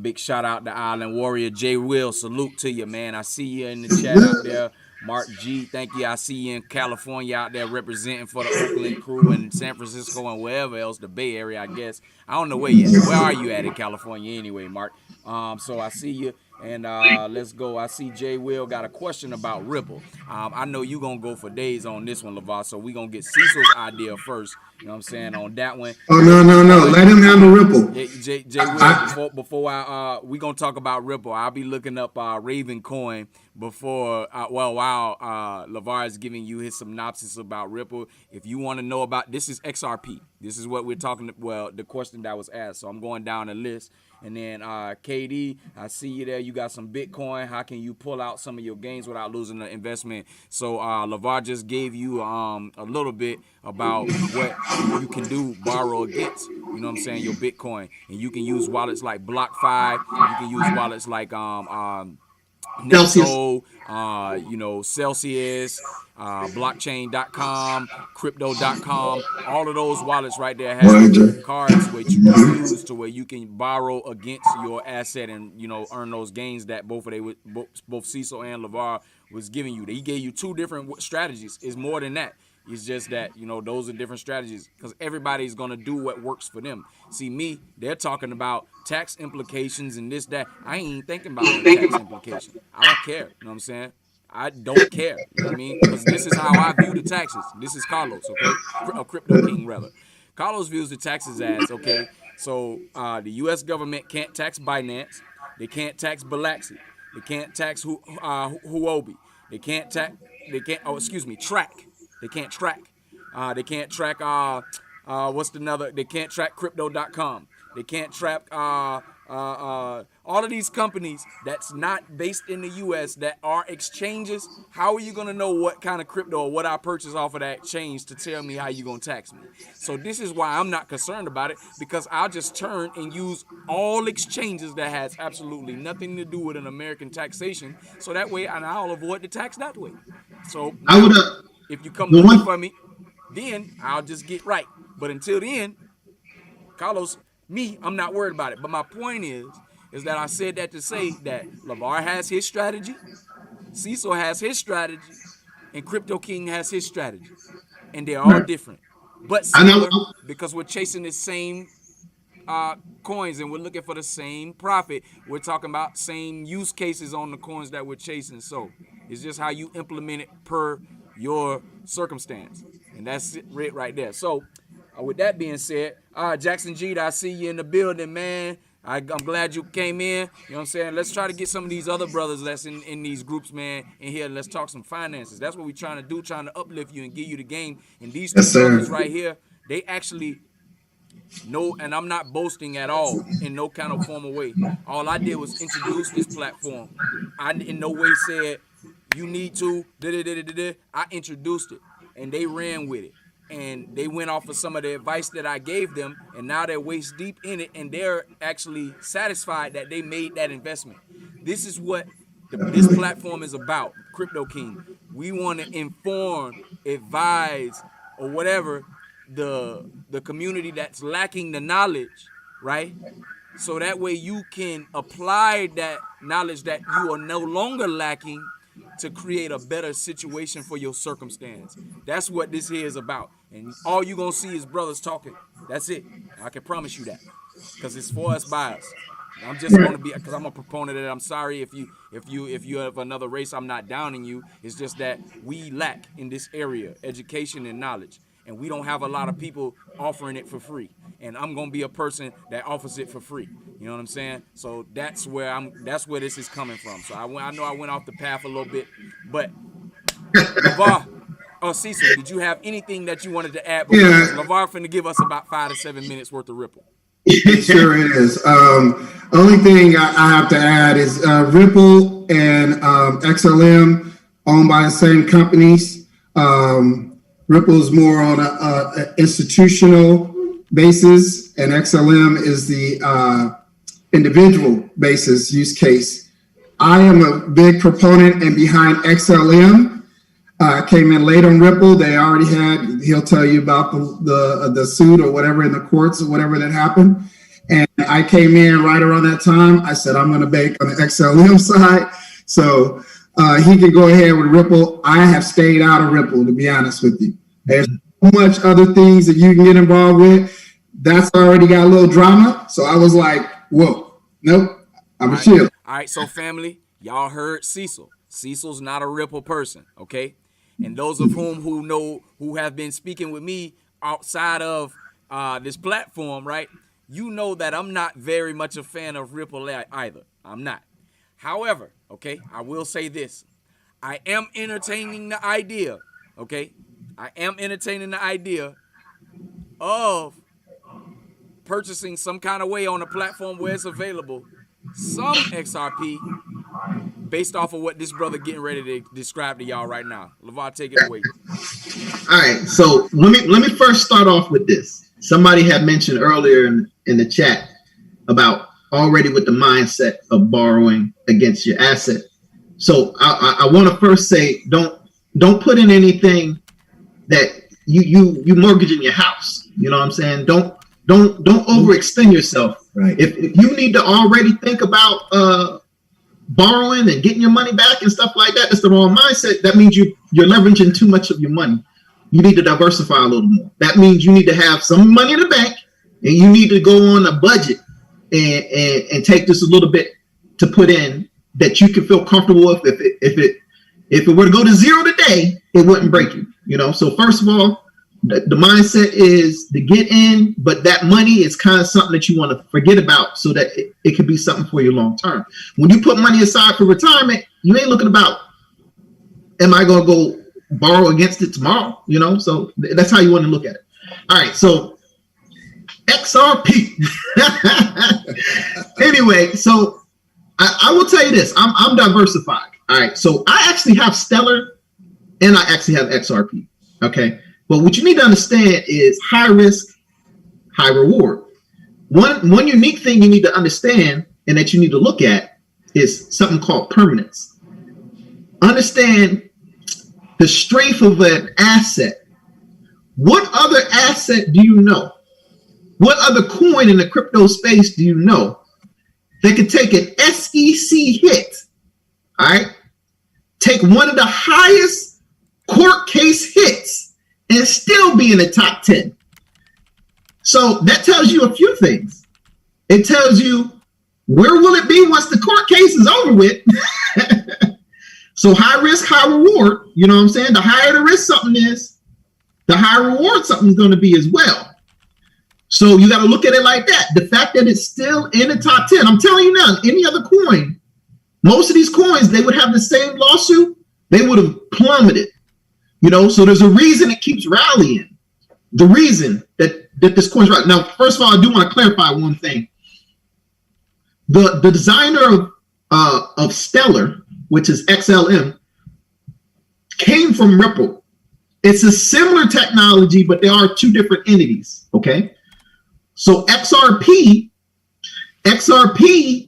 [SPEAKER 2] Big shout out to Island Warrior J Will. Salute to you, man. I see you in the chat out there. Mark G, thank you. I see you in California out there representing for the Oakland crew and San Francisco and wherever else, the Bay Area, I guess. I don't know where you at. Where are you at in California anyway, Mark? So I see you. And let's go. I see Jay Will got a question about Ripple. I know you're going to go for days on this one, LeVar, so we're going to get Cecil's idea first. You know what I'm saying, on that one.
[SPEAKER 3] Oh, no. Let him handle Ripple.
[SPEAKER 2] Jay Will, before we're going to talk about Ripple, I'll be looking up Raven Coin before, while LeVar is giving you his synopsis about Ripple. If you want to know about, this is XRP. This is what we're talking, the question that was asked. So I'm going down the list. And then KD, I see you there. You got some Bitcoin. How can you pull out some of your gains without losing the investment? So LeVar just gave you a little bit about what you can do, borrow against. You know what I'm saying? Your Bitcoin, and you can use wallets like BlockFi. You can use wallets like Nexo, Celsius, blockchain.com, crypto.com, all of those wallets right there have cards which you can use to where you can borrow against your asset and earn those gains that both Cecil and LeVar was giving you. He gave you two different strategies. It's more than that. It's just that, those are different strategies because everybody's going to do what works for them. See, they're talking about tax implications and this, that. I ain't even thinking about the tax implications. I don't care. You know what I'm saying? I don't care. You know what I mean? Because this is how I view the taxes. This is Carlos, okay? A Crypto King, rather. Carlos views the taxes as, okay, so the U.S. government can't tax Binance. They can't tax Bilaxi. They can't tax Huobi. They can't track. They can't track. They can't track. They can't track Crypto.com. They can't track all of these companies that's not based in the U.S. that are exchanges. How are you gonna know what kind of crypto or what I purchase off of that exchange to tell me how you gonna tax me? So this is why I'm not concerned about it, because I'll just turn and use all exchanges that has absolutely nothing to do with an American taxation. So that way, and I'll avoid the tax that way. So if you come looking for me, then I'll just get right. But until then, Carlos, I'm not worried about it. But my point is that I said that to say that LeVar has his strategy, Cecil has his strategy, and Crypto King has his strategy. And they're all different. But similar, because we're chasing the same coins and we're looking for the same profit. We're talking about same use cases on the coins that we're chasing. So it's just how you implement it per your circumstance. And that's it right there. So with that being said, Jackson G, I see you in the building, man. I'm glad you came in. You know what I'm saying? Let's try to get some of these other brothers that's in these groups, man, in here. Let's talk some finances. That's what we're trying to do, trying to uplift you and give you the game. And these two brothers right here, they actually know, and I'm not boasting at all in no kind of formal way. All I did was introduce this platform. I in no way said, you need to, I introduced it, and they ran with it. And they went off of some of the advice that I gave them, and now they're waist deep in it, and they're actually satisfied that they made that investment. This is what this platform is about, Crypto King. We want to inform, advise, or whatever the community that's lacking the knowledge, right? So that way you can apply that knowledge that you are no longer lacking to create a better situation for your circumstance. That's what this here is about. And all you're going to see is brothers talking. That's it. I can promise you that. Because it's for us, by us. I'm just going to be, because I'm a proponent of it. I'm sorry if you have another race, I'm not downing you. It's just that we lack in this area, education and knowledge. And we don't have a lot of people offering it for free. And I'm gonna be a person that offers it for free. You know what I'm saying? So that's where this is coming from. So I know I went off the path a little bit, but LeVar, Cecil, did you have anything that you wanted to add?
[SPEAKER 3] Yeah.
[SPEAKER 2] LeVar finna give us about 5 to 7 minutes worth of Ripple.
[SPEAKER 3] Sure it is. Only thing I have to add is Ripple and XLM owned by the same companies. Ripple is more on a institutional basis, and XLM is the individual basis use case. I am a big proponent and behind XLM. Came in late on Ripple. They already had, he'll tell you about the suit or whatever in the courts or whatever that happened. And I came in right around that time. I said, I'm going to bank on the XLM side. So he can go ahead with Ripple. I have stayed out of Ripple, to be honest with you. There's so much other things that you can get involved with. That's already got a little drama. So I was like, whoa, nope, I'm a chill.
[SPEAKER 2] All right, so family, y'all heard Cecil. Cecil's not a Ripple person, okay? And those of who have been speaking with me outside of this platform, right? You know that I'm not very much a fan of Ripple either. I'm not. However, okay, I will say this. I am entertaining the idea, okay? I am entertaining the idea of purchasing some kind of way on a platform where it's available, some XRP, based off of what this brother getting ready to describe to y'all right now. LeVar, take it away.
[SPEAKER 1] All right, so let me first start off with this. Somebody had mentioned earlier in the chat about already with the mindset of borrowing against your asset. So I want to first say don't put in anything that you mortgaging your house. You know what I'm saying? Don't overextend yourself.
[SPEAKER 3] Right.
[SPEAKER 1] If you need to already think about borrowing and getting your money back and stuff like that, that's the wrong mindset. That means you're leveraging too much of your money. You need to diversify a little more. That means you need to have some money in the bank, and you need to go on a budget and take just a little bit to put in that you can feel comfortable with. If it were to go to zero today, it wouldn't break you. You know. So first of all, the mindset is to get in, but that money is kind of something that you want to forget about so that it could be something for you long term. When you put money aside for retirement, you ain't looking about, am I going to go borrow against it tomorrow? You know, so that's how you want to look at it. All right, so XRP. Anyway, so I will tell you this, I'm diversified. All right, so I actually have Stellar and I actually have XRP. Okay. But what you need to understand is high risk, high reward. One unique thing you need to understand and that you need to look at is something called permanence. Understand the strength of an asset. What other asset do you know? What other coin in the crypto space do you know that could take an SEC hit, all right? Take one of the highest court case hits and still be in the top 10. So that tells you a few things. It tells you where will it be once the court case is over with. So high risk, high reward. You know what I'm saying? The higher the risk something is, the higher reward something's going to be as well. So you got to look at it like that. The fact that it's still in the top 10. I'm telling you now, any other coin, most of these coins, they would have the same lawsuit. They would have plummeted. You know, so there's a reason it keeps rallying. The reason that this coin's right now. First of all, I do want to clarify one thing. The designer of Stellar, which is XLM, came from Ripple. It's a similar technology, but they are two different entities. Okay, so XRP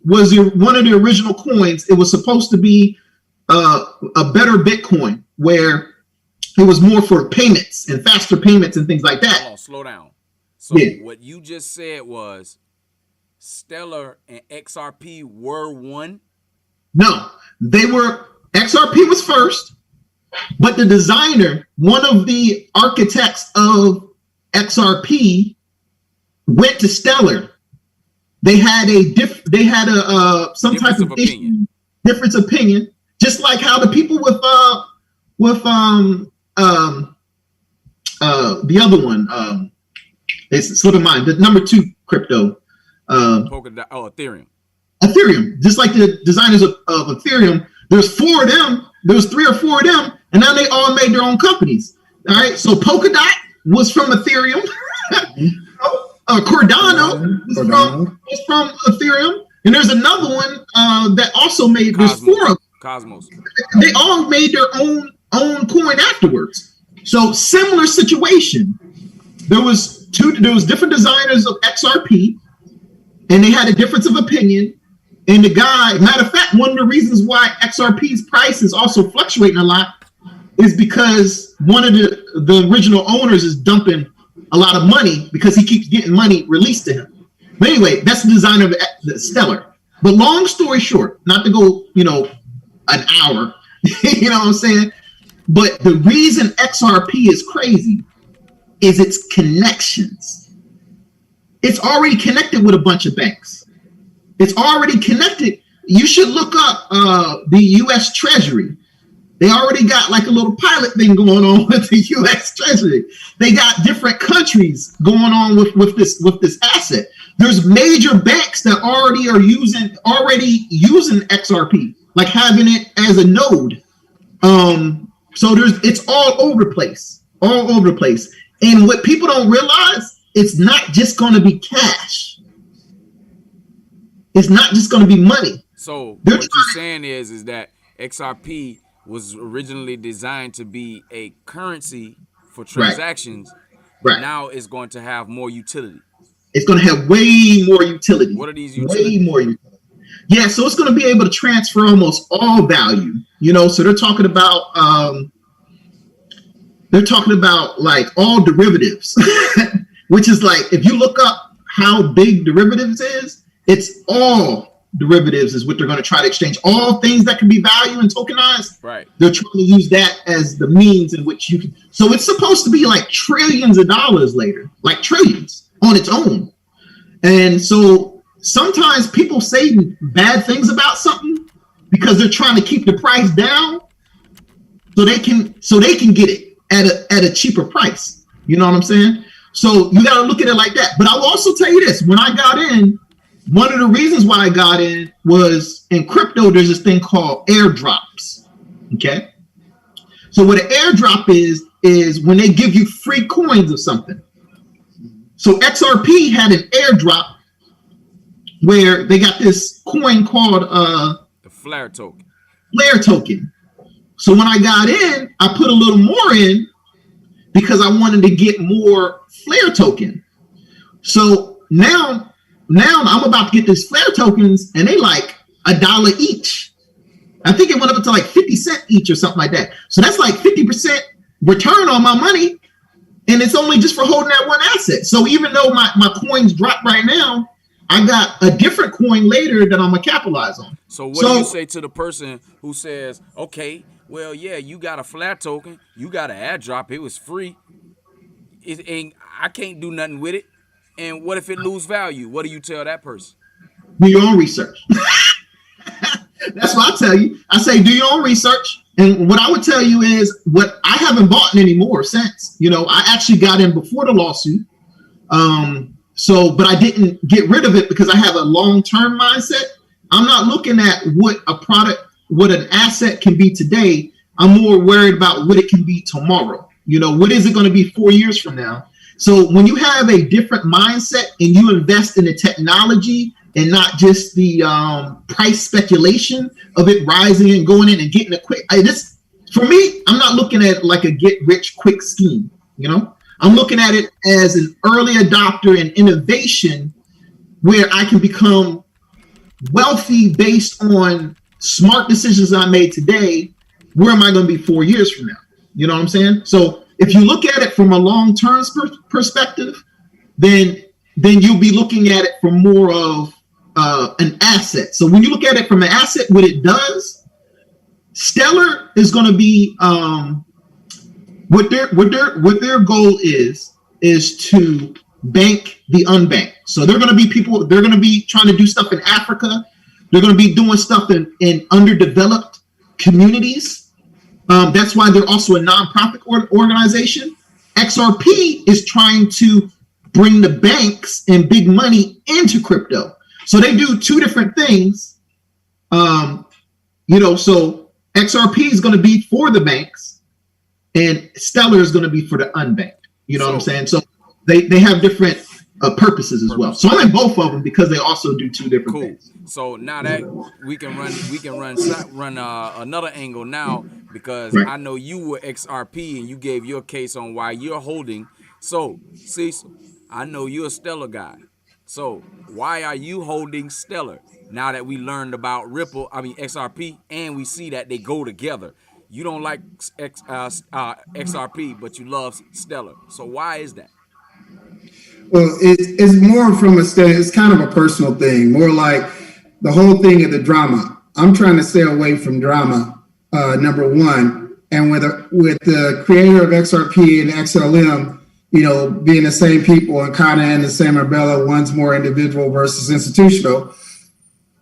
[SPEAKER 1] was one of the original coins. It was supposed to be a better Bitcoin where It was more for payments and faster payments and things like that.
[SPEAKER 2] Hold on, slow down. So what you just said was Stellar and XRP were one?
[SPEAKER 1] No, they were, XRP was first, but the designer, one of the architects of XRP, went to Stellar. They had some type of issue, difference of opinion, just like how the people with the other one, it's slipping mind, the number 2 crypto,
[SPEAKER 2] Ethereum.
[SPEAKER 1] Ethereum, just like the designers of Ethereum, there's 4 of them, there's 3 or 4 of them, and now they all made their own companies. All right, so Polkadot was from Ethereum. Cardano was from Ethereum, and there's another one that also made. There's 4 of them.
[SPEAKER 2] Cosmos.
[SPEAKER 1] They all made their own coin afterwards. So similar situation. There was different designers of XRP, and they had a difference of opinion. And the guy, matter of fact, one of the reasons why XRP's price is also fluctuating a lot is because one of the original owners is dumping a lot of money because he keeps getting money released to him. But anyway, that's the designer of the Stellar. But long story short, not to go, an hour, you know what I'm saying? But the reason XRP is crazy is its connections. It's already connected with a bunch of banks. It's already connected. You should look up the U.S. Treasury. They already got like a little pilot thing going on with the U.S. Treasury. They got different countries going on with this asset. There's major banks that already using XRP, like having it as a node. So it's all over the place, And what people don't realize, it's not just going to be cash. It's not just going to be money.
[SPEAKER 2] So what you're saying is that XRP was originally designed to be a currency for transactions.
[SPEAKER 1] Right.
[SPEAKER 2] Now it's going to have more utility.
[SPEAKER 1] It's going to have way more utility.
[SPEAKER 2] What are these utilities?
[SPEAKER 1] Way more utility. Yeah, so it's going to be able to transfer almost all value. So they're talking about like all derivatives, which is like, if you look up how big derivatives is, it's all derivatives is what they're going to try to exchange. All things that can be valued and tokenized,
[SPEAKER 2] right?
[SPEAKER 1] They're trying to use that as the means in which you can. So it's supposed to be like trillions of dollars later, like trillions on its own. And so sometimes people say bad things about something because they're trying to keep the price down so they can get it at a cheaper price. You know what I'm saying? So you got to look at it like that. But I'll also tell you this: when I got in, one of the reasons why I got in was in crypto, there's this thing called airdrops. Okay. So what an airdrop is when they give you free coins of something. So XRP had an airdrop where they got this coin called
[SPEAKER 2] the Flare token.
[SPEAKER 1] Flare token. So when I got in, I put a little more in because I wanted to get more Flare token. So now I'm about to get these Flare tokens, and they like $1 each. I think it went up to like 50 cents each or something like that. So that's like 50% return on my money, and it's only just for holding that one asset. So even though my coins drop right now, I got a different coin later that I'm gonna capitalize on.
[SPEAKER 2] So what do you say to the person who says, okay, well, yeah, you got a Flare token, you got an airdrop, it was free, I can't do nothing with it. And what if it lose value? What do you tell that person?
[SPEAKER 1] Do your own research. That's what I tell you. I say, do your own research. And what I would tell you is what I haven't bought anymore since, I actually got in before the lawsuit. But I didn't get rid of it because I have a long-term mindset. I'm not looking at what an asset can be today. I'm more worried about what it can be tomorrow. What is it going to be 4 years from now? So when you have a different mindset and you invest in the technology and not just the price speculation of it rising and going in and getting a quick, for me, I'm not looking at it like a get rich quick scheme. I'm looking at it as an early adopter and innovation where I can become wealthy based on smart decisions I made today. Where am I going to be 4 years from now? You know what I'm saying? So if you look at it from a long-term perspective, then you'll be looking at it from more of an asset. So when you look at it from an asset, what it does, Stellar is going to be what their goal is to bank the unbanked. So they're going to be people. They're going to be trying to do stuff in Africa. They're going to be doing stuff in underdeveloped communities. That's why they're also a nonprofit organization. XRP is trying to bring the banks and big money into crypto. So they do two different things. So XRP is going to be for the banks, and Stellar is going to be for the unbanked. You know what I'm saying? So they have different purposes as well. So I'm in both of them because they also do two different things.
[SPEAKER 2] So now that we can run another angle now, because I know you were XRP and you gave your case on why you're holding. So Cecil, I know you're a Stellar guy. So why are you holding Stellar now that we learned about XRP, and we see that they go together? You don't like XRP, but you love Stellar. So why is that?
[SPEAKER 3] Well, it's more from it's kind of a personal thing, more like the whole thing of the drama. I'm trying to stay away from drama, number one. And with the creator of XRP and XLM, being the same people and kind of in the same umbrella, one's more individual versus institutional.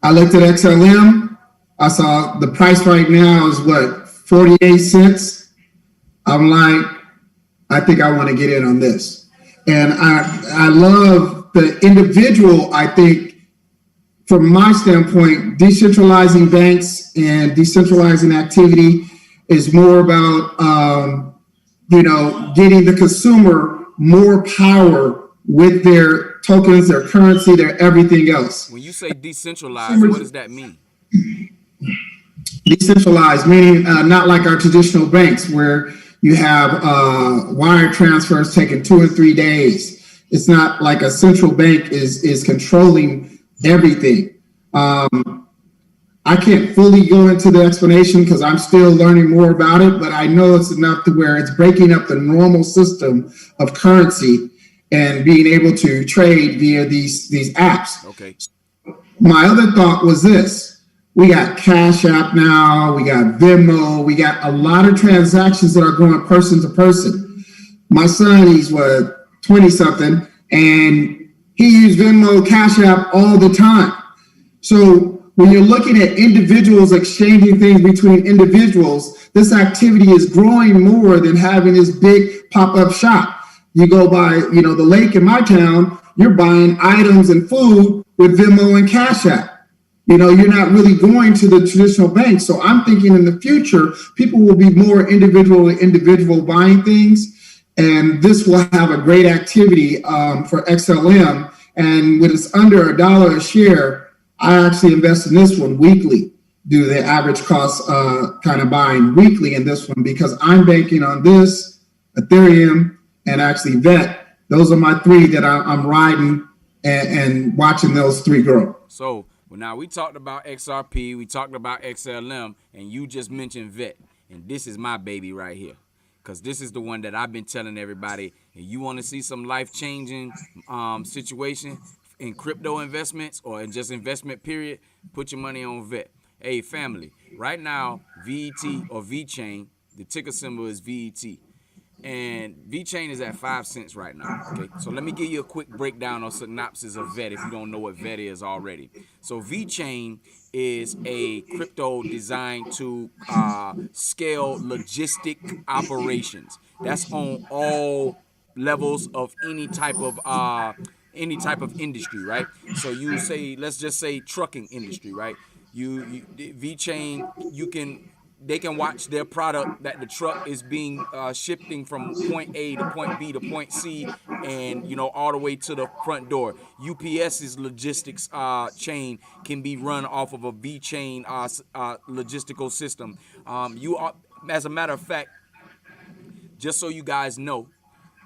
[SPEAKER 3] I looked at XLM. I saw the price right now is 48 cents. I'm like, I think I want to get in on this. And I love the individual. I think from my standpoint, decentralizing banks and decentralizing activity is more about, getting the consumer more power with their tokens, their currency, their everything else.
[SPEAKER 2] When you say decentralized, what does that mean?
[SPEAKER 3] Decentralized, meaning not like our traditional banks where you have wire transfers taking 2 or 3 days. It's not like a central bank is controlling everything. I can't fully go into the explanation because I'm still learning more about it, but I know it's enough to where it's breaking up the normal system of currency and being able to trade via these apps.
[SPEAKER 2] Okay.
[SPEAKER 3] My other thought was this. We got Cash App now, we got Venmo, we got a lot of transactions that are going person to person. My son, he's 20-something, and he used Venmo, Cash App all the time. So when you're looking at individuals exchanging things between individuals, this activity is growing more than having this big pop-up shop. You go by, the lake in my town, you're buying items and food with Venmo and Cash App. You're not really going to the traditional bank. So I'm thinking in the future, people will be more individual buying things. And this will have a great activity for XLM. And when it's under $1 a share, I actually invest in this one weekly, do the average cost kind of buying weekly in this one because I'm banking on this, Ethereum, and actually VET. Those are my three that I'm riding and watching those three grow.
[SPEAKER 2] So, well, now we talked about XRP, we talked about XLM, and you just mentioned VET. And this is my baby right here. Because this is the one that I've been telling everybody. And you want to see some life-changing situation in crypto investments or in just investment period, put your money on VET. Hey, family, right now, VET or VeChain, the ticker symbol is VET. And VeChain is at 5 cents right now. Okay, so let me give you a quick breakdown or synopsis of VET if you don't know what VET is already. So VeChain is a crypto designed to scale logistic operations. That's on all levels of any type of industry, right? So you say, let's just say trucking industry, right? VeChain, they can watch their product that the truck is being shifting from point A to point B to point C, and all the way to the front door. UPS's logistics chain can be run off of a VeChain logistical system. As a matter of fact, just so you guys know,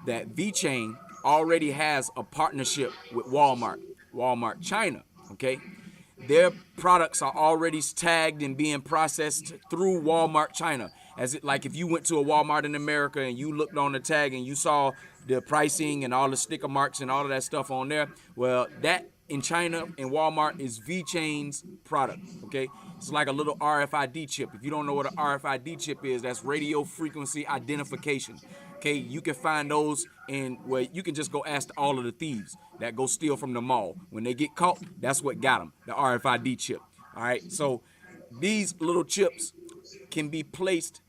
[SPEAKER 2] that VeChain already has a partnership with Walmart China. Okay. Their products are already tagged and being processed through Walmart China. as it like if you went to a Walmart in America and you looked on the tag and you saw the pricing and all the sticker marks and all of that stuff on there. Well, that in China and Walmart is VeChain's product. Okay, it's like a little RFID chip. If you don't know what an RFID chip is, that's radio frequency identification. Okay, you can find those in where you can just go ask all of the thieves that go steal from the mall. When they get caught, that's what got them, the RFID chip. All right, so these little chips can be placed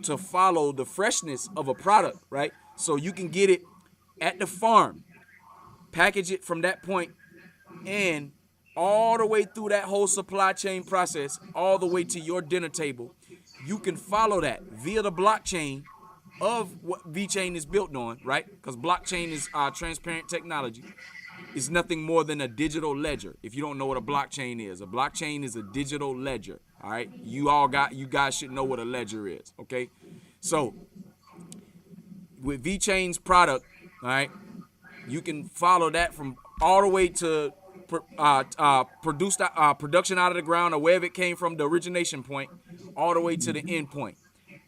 [SPEAKER 2] to follow the freshness of a product, right? So you can get it at the farm, package it from that point, and all the way through that whole supply chain process, all the way to your dinner table. You can follow that via the blockchain of what VeChain is built on, right? Because blockchain is transparent technology. It's nothing more than a digital ledger. If you don't know what a blockchain is a digital ledger. All right, you guys should know what a ledger is. Okay, so with VeChain's product, all right, you can follow that from all the way to production out of the ground or wherever it came from, the origination point, all the way to the end point.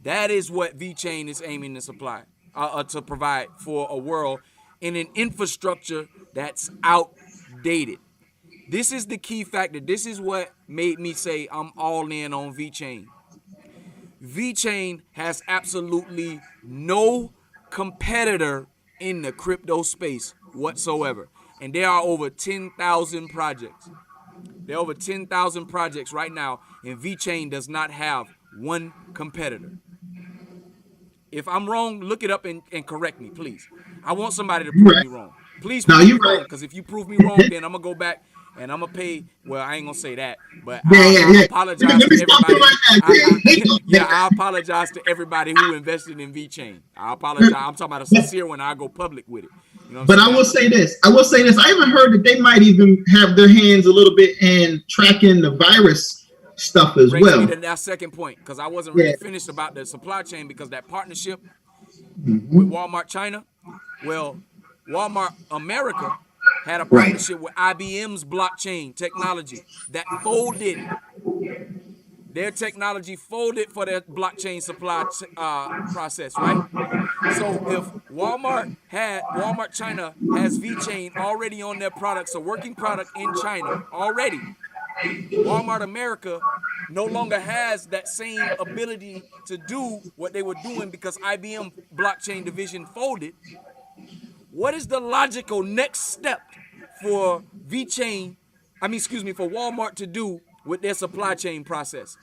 [SPEAKER 2] That is what VeChain is aiming to supply, to provide for a world in an infrastructure that's outdated. This is the key factor. This is what made me say I'm all in on VeChain. VeChain has absolutely no competitor in the crypto space whatsoever. And there are over 10,000 projects. There are over 10,000 projects right now, and VeChain does not have one competitor. If I'm wrong, look it up and correct me, please. I want somebody to prove me wrong. Please prove me wrong, because if you prove me wrong, then I'm going to go back and I'm going to pay. Well, I ain't going to say that, but I apologize to everybody. I apologize to everybody who invested in VeChain. I apologize. I'm talking about a sincere one. I go public with it. You know, but
[SPEAKER 1] I will say this. I even heard that they might even have their hands a little bit in tracking the virus stuff as well.
[SPEAKER 2] Me to that second point, because I wasn't really finished about the supply chain, because that partnership with Walmart China, well, Walmart America had a partnership with IBM's blockchain technology that folded. Their technology folded for their blockchain supply process, right? So if Walmart China has VeChain already on their products, a working product in China already, Walmart America no longer has that same ability to do what they were doing because IBM blockchain division folded. What is the logical next step for Walmart to do with their supply chain process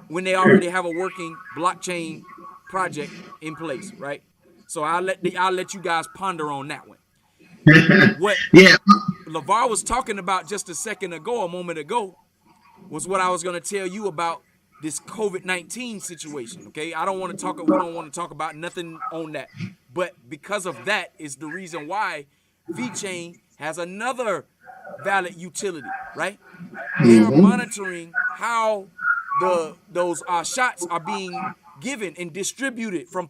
[SPEAKER 2] when they already have a working blockchain project in place, right? So I'll let you guys ponder on that one. What LeVar was talking about just a moment ago, was what I was going to tell you about this COVID-19 situation. Okay, we don't want to talk about nothing on that, but because of that is the reason why VeChain has another valid utility, right? They're monitoring how those shots are being given and distributed from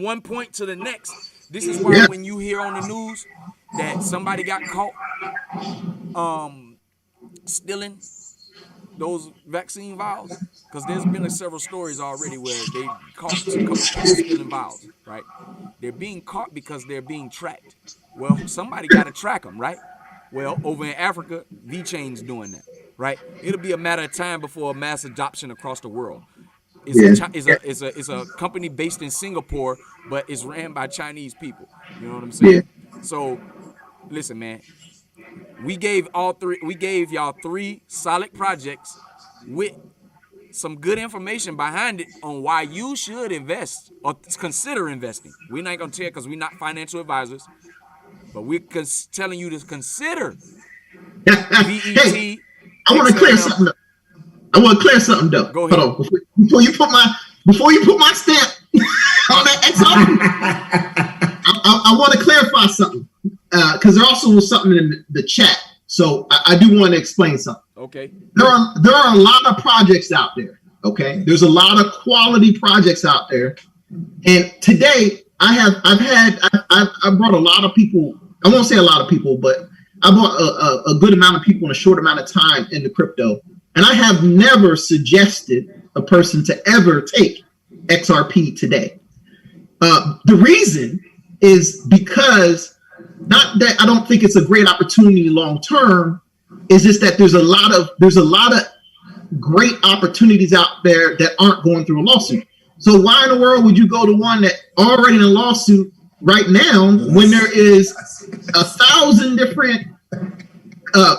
[SPEAKER 2] one point to the next. This is why when you hear on the news that somebody got caught stealing those vaccine vials, because there's been several stories already where they caught some people stealing vials, right? They're being caught because they're being tracked. Well, somebody got to track them, right? Well, over in Africa, VeChain's doing that, right? It'll be a matter of time before a mass adoption across the world. It's a company based in Singapore, but it's ran by Chinese people. You know what I'm saying? So, listen, man. We gave y'all 3 solid projects with some good information behind it on why you should invest or consider investing. We're not gonna tell you because we're not financial advisors, but we're telling you to consider VET.
[SPEAKER 1] Hey, I want to clear something though.
[SPEAKER 2] Go ahead.
[SPEAKER 1] Hold on. Before you put my stamp on that XR, I want to clarify something. Because there also was something in the chat, so I do want to explain something.
[SPEAKER 2] Okay.
[SPEAKER 1] There are a lot of projects out there. Okay, there's a lot of quality projects out there, and today I brought a lot of people. I won't say a lot of people, but I brought a good amount of people in a short amount of time into crypto, and I have never suggested a person to ever take XRP today. The reason is because, not that I don't think it's a great opportunity long term, is just that there's a lot of great opportunities out there that aren't going through a lawsuit. So why in the world would you go to one that already in a lawsuit right now when there is 1,000 different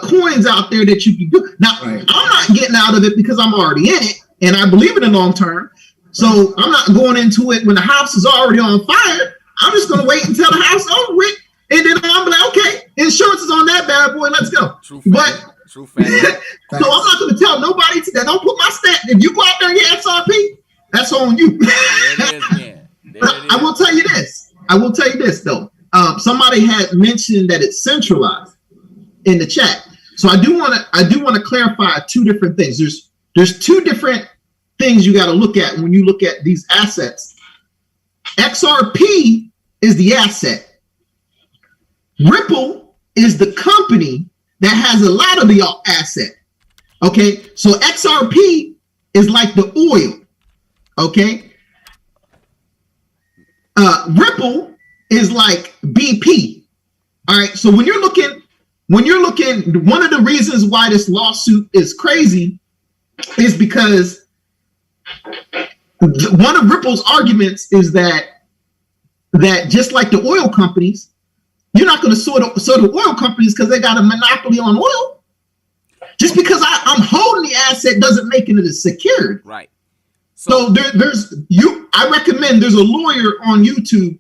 [SPEAKER 1] coins out there that you can do? Now, right. I'm not getting out of it because I'm already in it and I believe in the long term. So I'm not going into it when the house is already on fire. I'm just going to wait until the house is over with. And then I'm like, okay, insurance is on that bad boy. Let's go.
[SPEAKER 2] True
[SPEAKER 1] fact. So I'm not going to tell nobody that. Don't put my stat. If you go out there and get XRP, that's on you.
[SPEAKER 2] There it is, man.
[SPEAKER 1] I will tell you this though. Somebody had mentioned that it's centralized in the chat. So I do want to clarify two different things. There's two different things you got to look at when you look at these assets. XRP is the asset. Ripple is the company that has a lot of the asset. Okay, so XRP is like the oil. Okay, Ripple is like BP. All right, so when you're looking, one of the reasons why this lawsuit is crazy is because one of Ripple's arguments is that just like the oil companies, you're not going to sue the oil companies because they got a monopoly on oil. Just because I'm holding the asset doesn't make it as secured.
[SPEAKER 2] Right.
[SPEAKER 1] So I recommend there's a lawyer on YouTube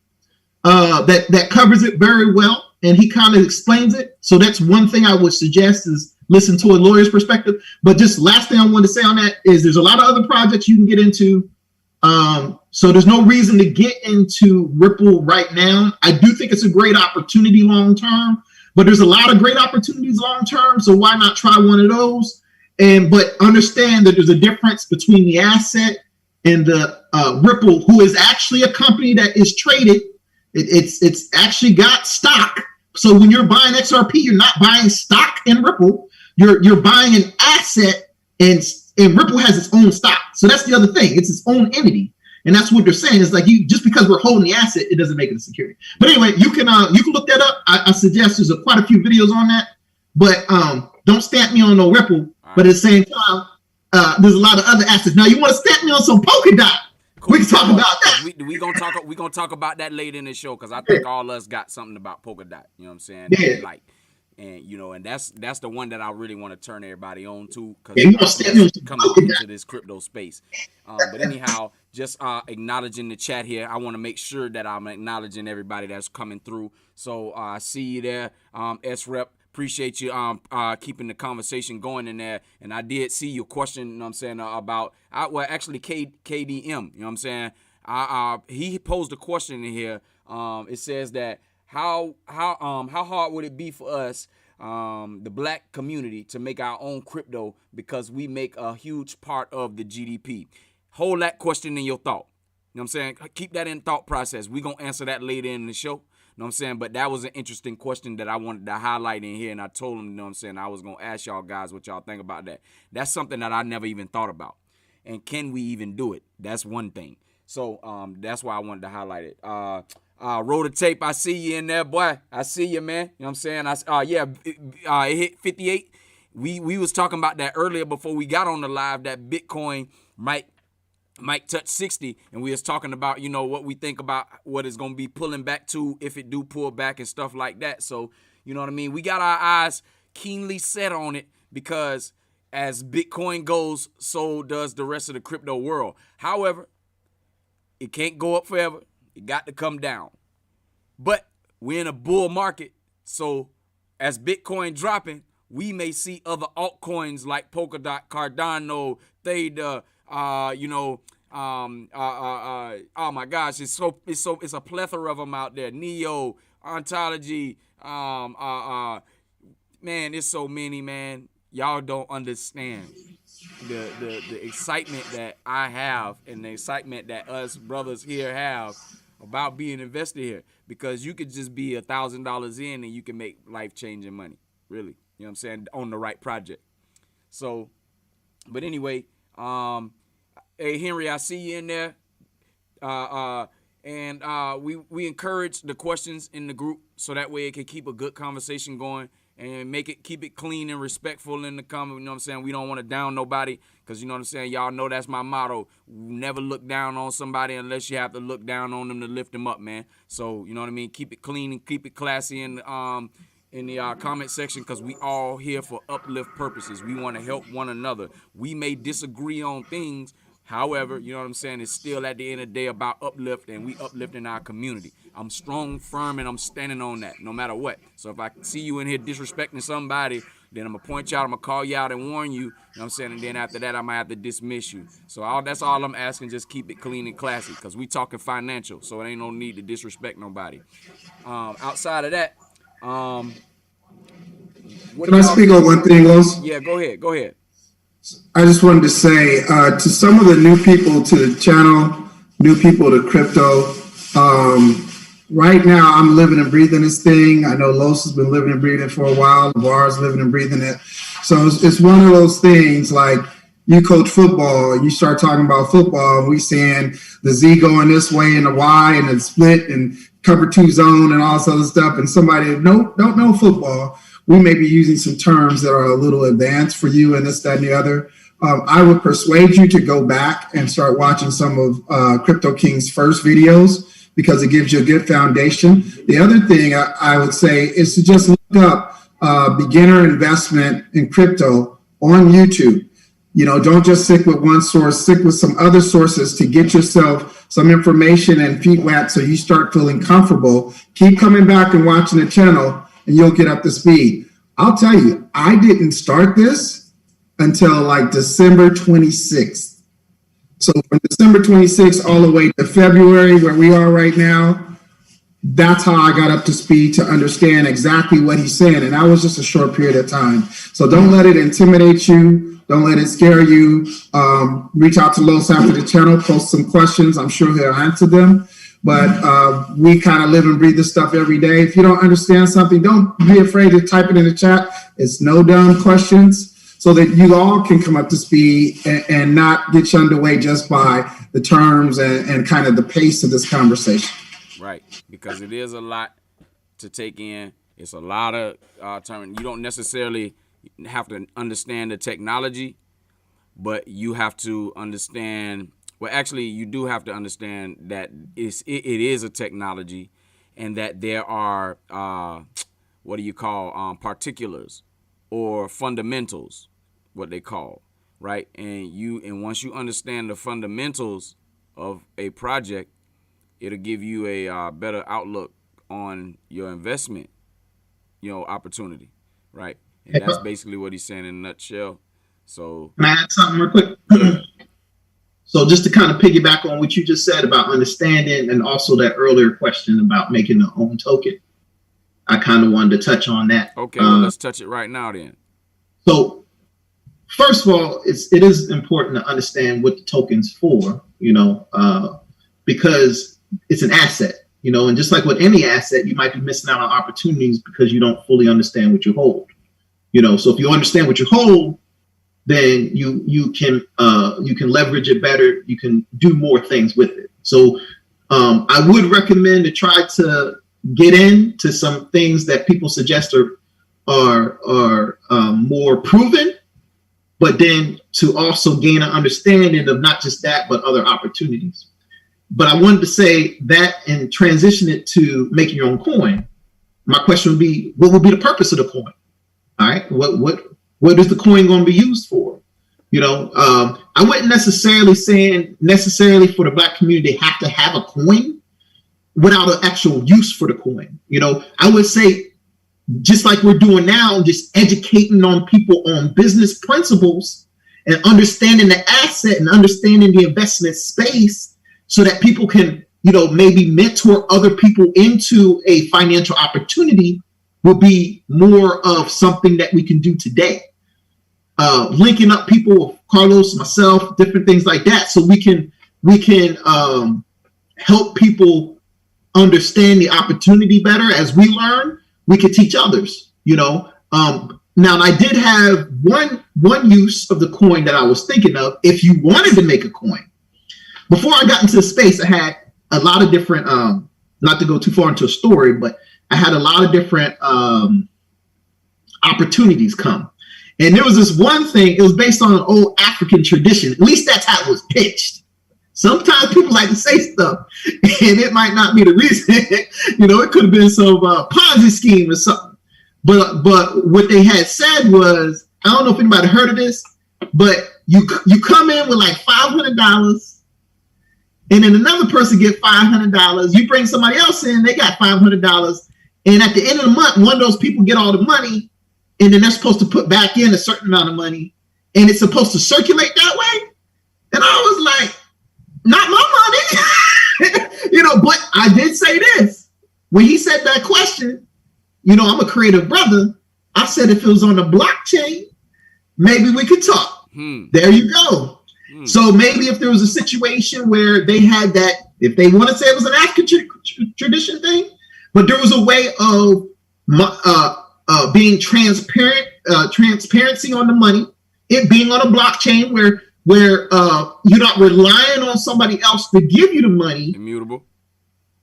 [SPEAKER 1] that covers it very well, and he kind of explains it. So that's one thing I would suggest is listen to a lawyer's perspective. But just last thing I want to say on that is there's a lot of other projects you can get into. So there's no reason to get into Ripple right now. I do think it's a great opportunity long term, but there's a lot of great opportunities long term. So why not try one of those? But understand that there's a difference between the asset and the Ripple, who is actually a company that is traded. It's actually got stock. So when you're buying XRP, you're not buying stock in Ripple. You're buying an asset, and Ripple has its own stock. So that's the other thing. It's its own entity. And that's what they're saying. It's like just because we're holding the asset, it doesn't make it a security. But anyway, you can look that up. I suggest there's quite a few videos on that. But don't stamp me on no Ripple. Right. But at the same time, there's a lot of other assets. Now you want to stamp me on some Polkadot. Cool. We can talk about that.
[SPEAKER 2] We gonna talk about that later in the show because I think all of us got something about Polkadot. You know what I'm saying?
[SPEAKER 1] Yeah.
[SPEAKER 2] And that's the one that I really want to turn everybody on to
[SPEAKER 1] because
[SPEAKER 2] coming into this crypto space. But anyhow, just acknowledging the chat here. I want to make sure that I'm acknowledging everybody that's coming through. So I see you there, S-Rep. Appreciate you keeping the conversation going in there. And I did see your question, you know what I'm saying, about actually KDM, you know what I'm saying? He posed a question in here. It says that how hard would it be for us, the black community, to make our own crypto because we make a huge part of the GDP? Hold that question in your thought. You know what I'm saying? Keep that in thought process. We're going to answer that later in the show. You know what I'm saying? But that was an interesting question that I wanted to highlight in here, and I told him, you know what I'm saying, I was going to ask y'all guys what y'all think about that. That's something that I never even thought about. And can we even do it? That's one thing. So that's why I wanted to highlight it. Roll the tape. I see you in there, boy. I see you, man. You know what I'm saying? It hit 58. We was talking about that earlier before we got on the live, that Bitcoin might touch 60, and we was talking about, you know, what we think about what it's going to be pulling back to if it do pull back and stuff like that. So, you know what I mean? We got our eyes keenly set on it because as Bitcoin goes, so does the rest of the crypto world. However, it can't go up forever. It got to come down. But we're in a bull market, so as Bitcoin dropping, we may see other altcoins like Polkadot, Cardano, Theta, oh my gosh, it's a plethora of them out there. Neo, Ontology, man, it's so many, man. Y'all don't understand the excitement that I have and the excitement that us brothers here have about being invested here, because you could just be $1,000 in and you can make life-changing money, really. You know what I'm saying? On the right project. So, but anyway, hey, Henry, I see you in there. We encourage the questions in the group so that way it can keep a good conversation going and keep it clean and respectful in the comment. You know what I'm saying? We don't want to down nobody because, you know what I'm saying, y'all know that's my motto. Never look down on somebody unless you have to look down on them to lift them up, man. So, you know what I mean? Keep it clean and keep it classy in the comment section because we all here for uplift purposes. We want to help one another. We may disagree on things. However, you know what I'm saying, it's still at the end of the day about uplift, and we uplifting our community. I'm strong, firm, and I'm standing on that no matter what. So if I see you in here disrespecting somebody, then I'm going to point you out, I'm going to call you out and warn you, you know what I'm saying, and then after that, I might have to dismiss you. So that's all I'm asking, just keep it clean and classy because we talking financial, so it ain't no need to disrespect nobody. Outside of that,
[SPEAKER 3] can I speak on one thing, Los?
[SPEAKER 2] Yeah, go ahead.
[SPEAKER 3] I just wanted to say to some of the new people to the channel, new people to crypto, right now I'm living and breathing this thing. I know Los has been living and breathing for a while. LeVar's living and breathing it. So it's one of those things like you coach football, you start talking about football, and we saying the Z going this way and the Y and the split and cover 2 zone and all this other stuff, and somebody that don't know football, we may be using some terms that are a little advanced for you and this, that, and the other. I would persuade you to go back and start watching some of Crypto King's first videos because it gives you a good foundation. The other thing I would say is to just look up beginner investment in crypto on YouTube. You know, don't just stick with one source, stick with some other sources to get yourself some information and feet wet so you start feeling comfortable. Keep coming back and watching the channel and you'll get up to speed. I'll tell you, I didn't start this until like December 26th. So from December 26th all the way to February, where we are right now, that's how I got up to speed to understand exactly what he's saying. And that was just a short period of time. So don't let it intimidate you. Don't let it scare you. Reach out to Los after the channel, post some questions. I'm sure he'll answer them. But we kind of live and breathe this stuff every day. If you don't understand something, don't be afraid to type it in the chat. It's no dumb questions so that you all can come up to speed and not get you underway just by the terms and kind of the pace of this conversation.
[SPEAKER 2] Right, because it is a lot to take in. It's a lot of terms. You don't necessarily have to understand the technology, but you have to understand. Well, actually, you do have to understand that it is a technology, and that there are particulars or fundamentals, what they call, right? And once you understand the fundamentals of a project, it'll give you a better outlook on your investment, opportunity, right? And that's basically what he's saying in a nutshell. So,
[SPEAKER 1] can I add something real quick? So just to kind of piggyback on what you just said about understanding and also that earlier question about making their own token, I kind of wanted to touch on that.
[SPEAKER 2] Okay, well, let's touch it right now then.
[SPEAKER 1] So first of all, it is important to understand what the token's for, because it's an asset, and just like with any asset, you might be missing out on opportunities because you don't fully understand what you hold. So if you understand what you hold, then you can leverage it better. You can do more things with it. So I would recommend to try to get into some things that people suggest are more proven, but then to also gain an understanding of not just that, but other opportunities. But I wanted to say that and transition it to making your own coin. My question would be, what would be the purpose of the coin? All right, what is the coin going to be used for? I wouldn't necessarily for the Black community have to have a coin without an actual use for the coin. I would say, just like we're doing now, just educating on people on business principles and understanding the asset and understanding the investment space so that people can, maybe mentor other people into a financial opportunity will be more of something that we can do today. Linking up people, Carlos, myself, different things like that, so we can help people understand the opportunity better. As we learn, we can teach others. Now, I did have one use of the coin that I was thinking of. If you wanted to make a coin, before I got into the space, I had a lot of different, not to go too far into a story, but I had a lot of different opportunities come. And there was this one thing, it was based on an old African tradition. At least that's how it was pitched. Sometimes people like to say stuff, and it might not be the reason. It could have been some Ponzi scheme or something. But what they had said was, I don't know if anybody heard of this, but you come in with like $500, and then another person get $500. You bring somebody else in, they got $500, and at the end of the month, one of those people get all the money, and then they're supposed to put back in a certain amount of money, and it's supposed to circulate that way. And I was like, not my money. But I did say this. When he said that question, I'm a creative brother. I said if it was on the blockchain, maybe we could talk. There you go. So maybe if there was a situation where they had that, if they want to say it was an African tradition thing, but there was a way of being transparent, transparency on the money, it being on a blockchain where you're not relying on somebody else to give you the money.
[SPEAKER 2] Immutable.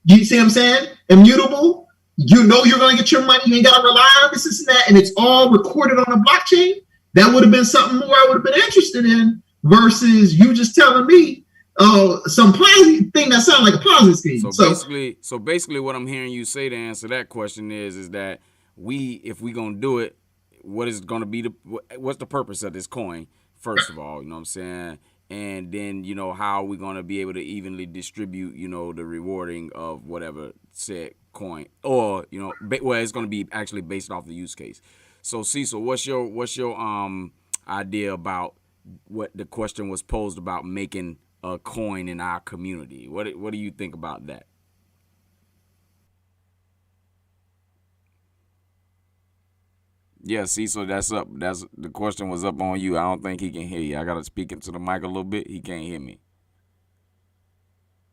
[SPEAKER 1] You see what I'm saying? Immutable. You're going to get your money. You ain't got to rely on this and that. And it's all recorded on a blockchain. That would have been something more I would have been interested in versus you just telling me some Ponzi thing that sounds like a Ponzi scheme.
[SPEAKER 2] So basically what I'm hearing you say to answer that question is that if we going to do it, what is going to be what's the purpose of this coin? First of all, you know what I'm saying? And then, how are we going to be able to evenly distribute, the rewarding of whatever said coin or, it's going to be actually based off the use case. So Cecil, what's your idea about what the question was posed about making a coin in our community? What do you think about that? Yeah, Cecil, that's up. The question was up on you. I don't think he can hear you. I gotta speak into the mic a little bit. He can't hear me.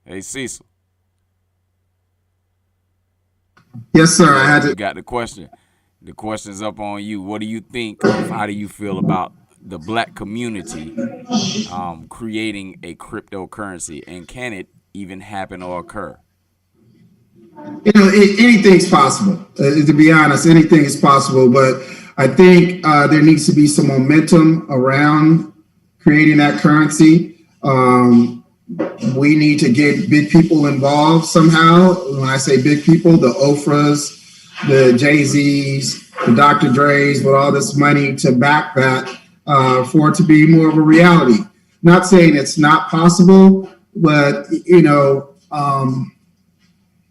[SPEAKER 2] Hey, Cecil.
[SPEAKER 3] Yes, sir. I had to.
[SPEAKER 2] You got the question. The question's up on you. What do you think? How do you feel about the black community creating a cryptocurrency, and can it even happen or occur?
[SPEAKER 3] Anything's possible. To be honest, anything is possible. But I think there needs to be some momentum around creating that currency. We need to get big people involved somehow. When I say big people, the Oprahs, the Jay-Z's, the Dr. Dre's, with all this money to back that for it to be more of a reality. Not saying it's not possible, but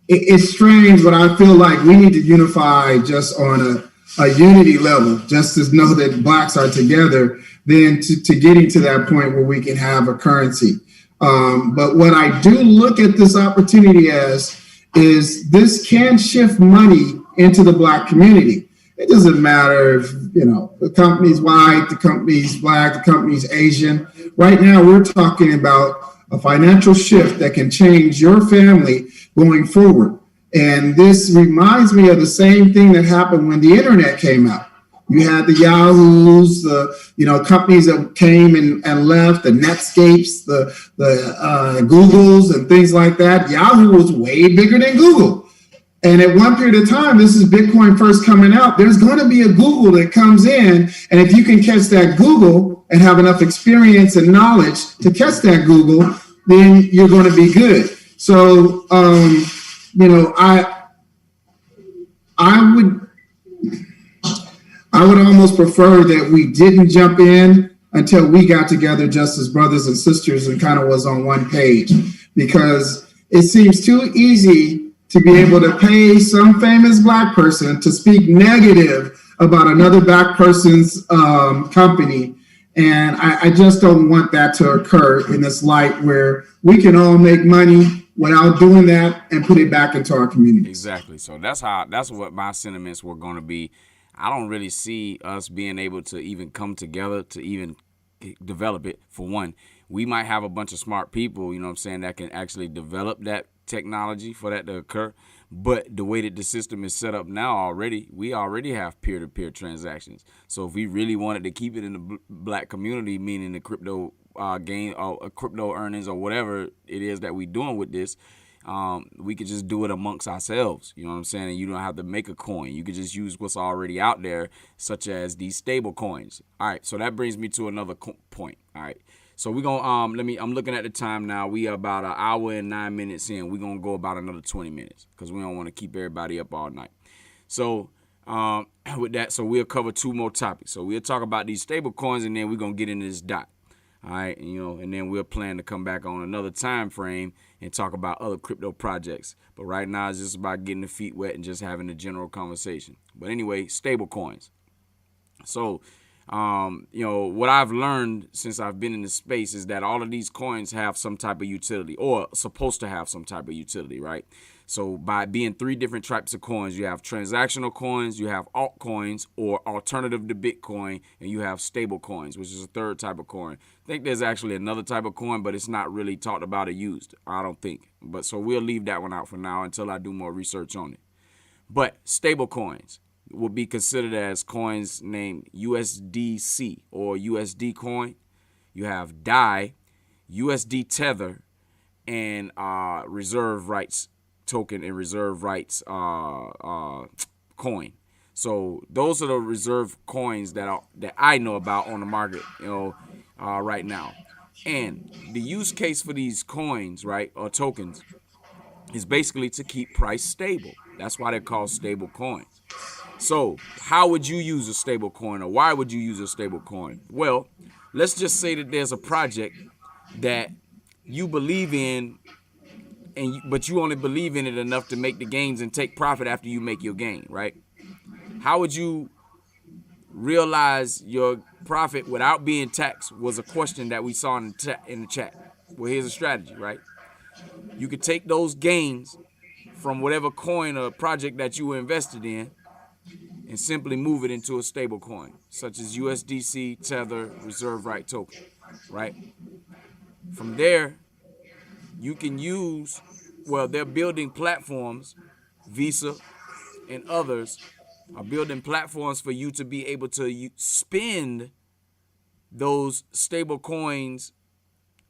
[SPEAKER 3] it's strange, but I feel like we need to unify just on a unity level, just to know that blacks are together, then to getting to that point where we can have a currency. But what I do look at this opportunity as is this can shift money into the black community. It doesn't matter if, the company's white, the company's black, the company's Asian. Right now, we're talking about a financial shift that can change your family going forward. And this reminds me of the same thing that happened when the internet came out. You had the Yahoos, the companies that came and left, the Netscapes, the Googles and things like that. Yahoo was way bigger than Google. And at one period of time, this is Bitcoin first coming out, there's going to be a Google that comes in. And if you can catch that Google and have enough experience and knowledge to catch that Google, then you're going to be good. So, I would almost prefer that we didn't jump in until we got together just as brothers and sisters and kind of was on one page, because it seems too easy to be able to pay some famous black person to speak negative about another black person's company. And I just don't want that to occur in this light where we can all make money without doing that and put it back into our community.
[SPEAKER 2] Exactly. So that's what my sentiments were going to be. I don't really see us being able to even come together to even develop it. For one, we might have a bunch of smart people, that can actually develop that technology for that to occur. But the way that the system is set up now we already have peer-to-peer transactions. So if we really wanted to keep it in the black community, meaning the crypto gain or crypto earnings or whatever it is that we doing with this, we could just do it amongst ourselves. You know what I'm saying? And you don't have to make a coin. You could just use what's already out there, such as these stable coins. All right. So that brings me to another point. All right. So we're gonna I'm looking at the time now. We are about an hour and 9 minutes in. We're gonna go about another 20 minutes because we don't want to keep everybody up all night. So with that, so we'll cover 2 more topics. So we'll talk about these stable coins, and then we're gonna get into this DOT. All right, and then we'll plan to come back on another time frame and talk about other crypto projects. But right now it's just about getting the feet wet and just having a general conversation. But anyway, stable coins. So what I've learned since I've been in the space is that all of these coins have some type of utility, or supposed to have some type of utility, right? So by being 3 different types of coins, you have transactional coins, you have altcoins or alternative to Bitcoin, and you have stable coins, which is a 3rd type of coin. I think there's actually another type of coin, but it's not really talked about or used, I don't think. But so we'll leave that one out for now until I do more research on it. But stable coins will be considered as coins named USDC or USD coin. You have DAI, USD Tether, and reserve rights token and reserve rights coin. So those are the reserve coins that I know about on the market, right now. And the use case for these coins, right, or tokens, is basically to keep price stable. That's why they're called stable coins. So how would you use a stable coin, or why would you use a stable coin? Well, let's just say that there's a project that you believe in, but you only believe in it enough to make the gains and take profit after you make your gain, right? How would you realize your profit without being taxed was a question that we saw in the chat. Well, here's a strategy, right? You could take those gains from whatever coin or project that you were invested in and simply move it into a stable coin, such as USDC, Tether, reserve right token, right? From there, you can use, they're building platforms, Visa and others are building platforms for you to be able to spend those stable coins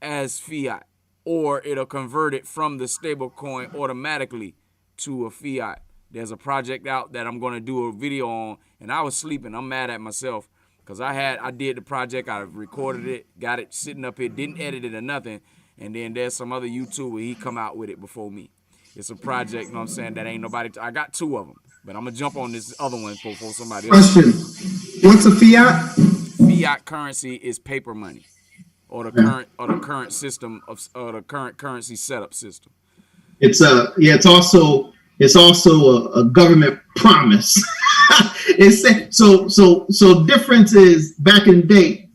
[SPEAKER 2] as fiat, or it'll convert it from the stable coin automatically to a fiat. There's a project out that I'm going to do a video on, and I was sleeping. I'm mad at myself because I did the project, I recorded it, got it sitting up here, didn't edit it or nothing, and then there's some other YouTuber, he come out with it before me. It's a project, you know what I'm saying, that ain't nobody, I got 2 of them, but I'm going to jump on this other one before somebody else.
[SPEAKER 3] Question, what's a fiat?
[SPEAKER 2] Fiat currency is paper money, or the current system or the current currency setup system.
[SPEAKER 1] It's also a government promise. So difference is, back in the day,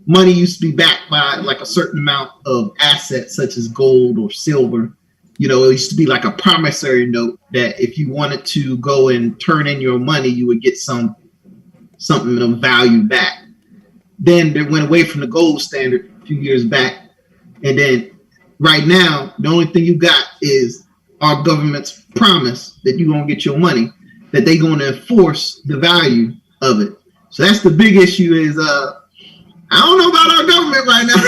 [SPEAKER 1] money used to be backed by like a certain amount of assets such as gold or silver. It used to be like a promissory note that if you wanted to go and turn in your money, you would get something of value back. Then they went away from the gold standard a few years back. And then right now, the only thing you got is our government's promise that you're going to get your money, that they're going to enforce the value of it. So that's the big issue is, I don't know about our government right now,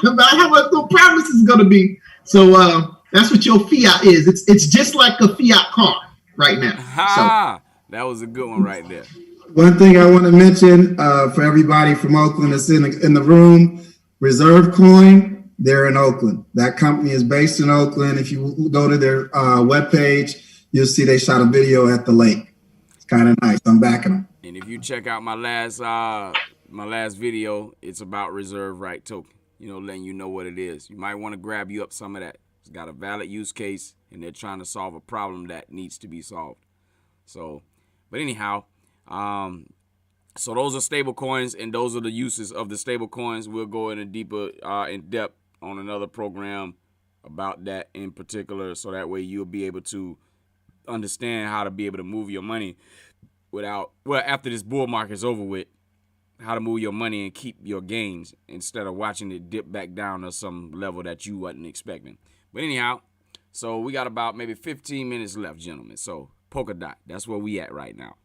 [SPEAKER 1] about how much the promise is going to be. So that's what your fiat is. It's just like a fiat car right now.
[SPEAKER 2] That was a good one right there.
[SPEAKER 3] One thing I want to mention for everybody from Oakland that's in the room, Reserve Coin, they're in Oakland. That company is based in Oakland. If you go to their webpage, you'll see they shot a video at the lake. It's kind of nice. I'm backing them.
[SPEAKER 2] And if you check out my last video, it's about reserve right token, letting you know what it is. You might want to grab you up some of that. It's got a valid use case, and they're trying to solve a problem that needs to be solved. So, but anyhow, so those are stable coins, and those are the uses of the stable coins. We'll go in depth on another program about that in particular, so that way you'll be able to understand how to be able to move your money after this bull market is over with, how to move your money and keep your gains instead of watching it dip back down to some level that you wasn't expecting. But anyhow, so we got about maybe 15 minutes left, gentlemen. So Polkadot, that's where we at right now.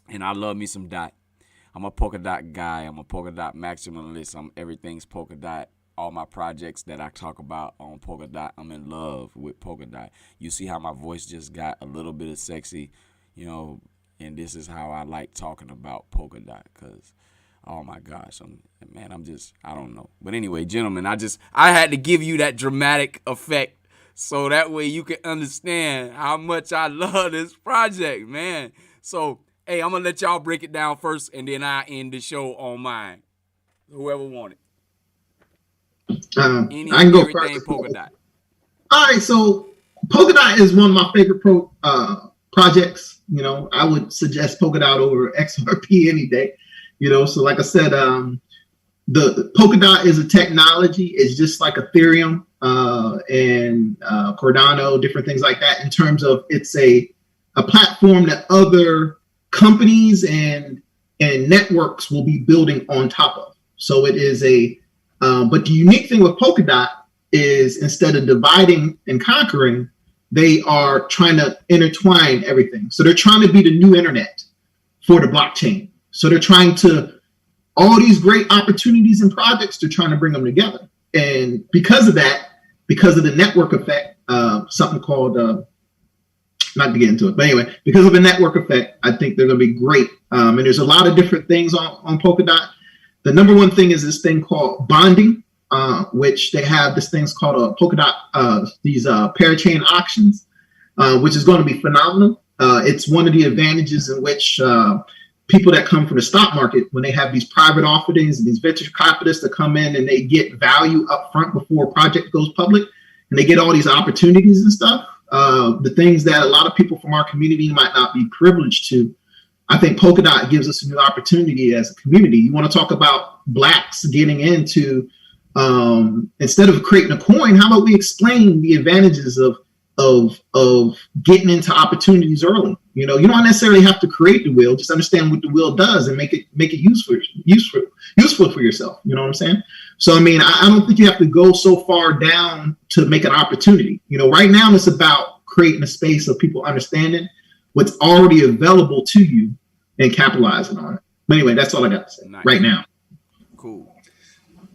[SPEAKER 2] And I love me some DOT. I'm a Polkadot guy. I'm a Polkadot maximalist. Everything's Polkadot. All my projects that I talk about on Polkadot, I'm in love with Polkadot. You see how my voice just got a little bit of sexy, and this is how I like talking about Polkadot, because oh my gosh, I don't know. But anyway, gentlemen, I had to give you that dramatic effect so that way you can understand how much I love this project, man. So, hey, I'm going to let y'all break it down first, and then I end the show on mine. Whoever want it.
[SPEAKER 1] I can go first.
[SPEAKER 2] Polkadot.
[SPEAKER 1] All right, so Polkadot is one of my favorite projects. I would suggest Polkadot over XRP any day. So like I said, the Polkadot is a technology. It's just like Ethereum and Cardano, different things like that, in terms of it's a platform that other companies and networks will be building on top of. So it is but the unique thing with Polkadot is, instead of dividing and conquering, they are trying to intertwine everything. So they're trying to be the new internet for the blockchain. So they're trying to, all these great opportunities and projects, they're trying to bring them together. And because of that, because of the network effect, something called, not to get into it, but anyway, because of the network effect, I think they're going to be great. And there's a lot of different things on Polkadot. The number one thing is this thing called bonding, which they have this thing's called a Polkadot, these parachain auctions, which is going to be phenomenal. It's one of the advantages in which people that come from the stock market, when they have these private offerings and these venture capitalists that come in and they get value up front before a project goes public, and they get all these opportunities and stuff, the things that a lot of people from our community might not be privileged to. I think Polkadot gives us a new opportunity as a community. You want to talk about Blacks getting into, instead of creating a coin, how about we explain the advantages of getting into opportunities early? You don't necessarily have to create the wheel, just understand what the wheel does and make it useful for yourself. You know what I'm saying? So, I don't think you have to go so far down to make an opportunity. Right now it's about creating a space of people understanding what's already available to you and capitalizing on it. But anyway, that's all I got to say right now.
[SPEAKER 2] Cool.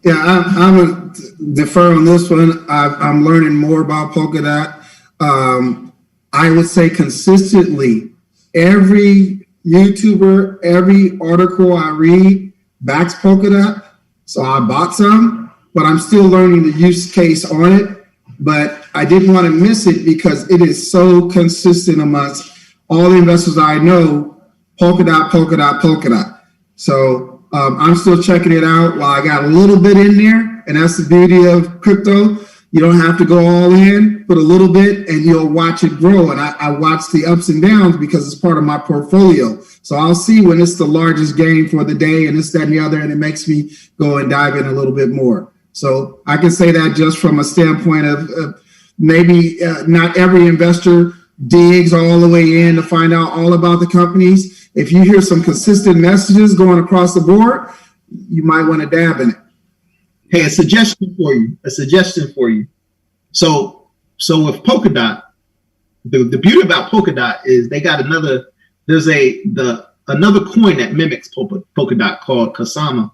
[SPEAKER 3] Yeah, I'm going to defer on this one. I'm learning more about Polkadot. I would say consistently, every YouTuber, every article I read backs Polkadot. So I bought some, but I'm still learning the use case on it. But I didn't want to miss it because it is so consistent amongst all the investors I know. Polkadot, Polkadot, Polkadot. So I'm still checking it out while I got a little bit in there. And that's the beauty of crypto. You don't have to go all in, put a little bit and you'll watch it grow. And I watch the ups and downs because it's part of my portfolio. So I'll see when it's the largest gain for the day and this, that, and the other. And it makes me go and dive in a little bit more. So I can say that just from a standpoint of maybe not every investor digs all the way in to find out all about the companies. If you hear some consistent messages going across the board, you might want to dab in it.
[SPEAKER 1] Hey, a suggestion for you. So with Polkadot, the beauty about Polkadot is they got another coin that mimics Polkadot called Kusama.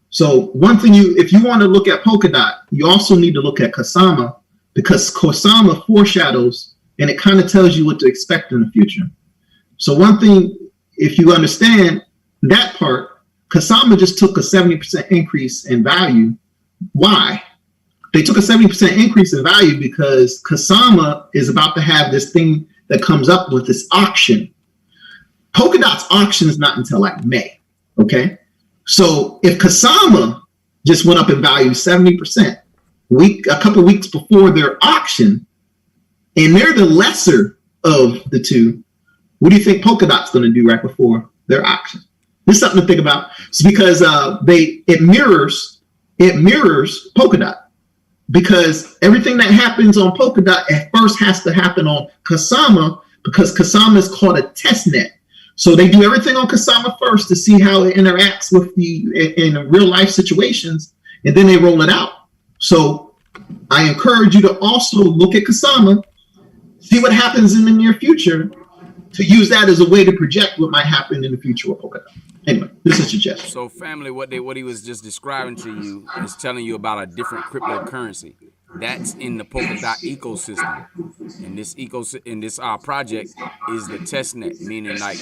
[SPEAKER 1] So one thing, if you want to look at Polkadot, you also need to look at Kusama, because Kusama foreshadows and it kind of tells you what to expect in the future. So one thing, if you understand that part, Kusama just took a 70% increase in value. Why? They took a 70% increase in value because Kusama is about to have this thing that comes up with this auction. Polkadot's auction is not until like May. Okay. So if Kusama just went up in value 70% a couple weeks before their auction, and they're the lesser of the two, what do you think Polkadot's going to do right before their auction? There's something to think about. It's because it mirrors Polkadot, because everything that happens on Polkadot at first has to happen on Kusama, because Kusama is called a test net. So they do everything on Kusama first to see how it interacts with in real life situations, and then they roll it out. So I encourage you to also look at Kusama, see what happens in the near future, to use that as a way to project what might happen in the future with Polkadot. Anyway, this is suggestion.
[SPEAKER 2] So family, what he was just describing to you is telling you about a different cryptocurrency that's in the Polkadot ecosystem. And this project is the testnet, meaning like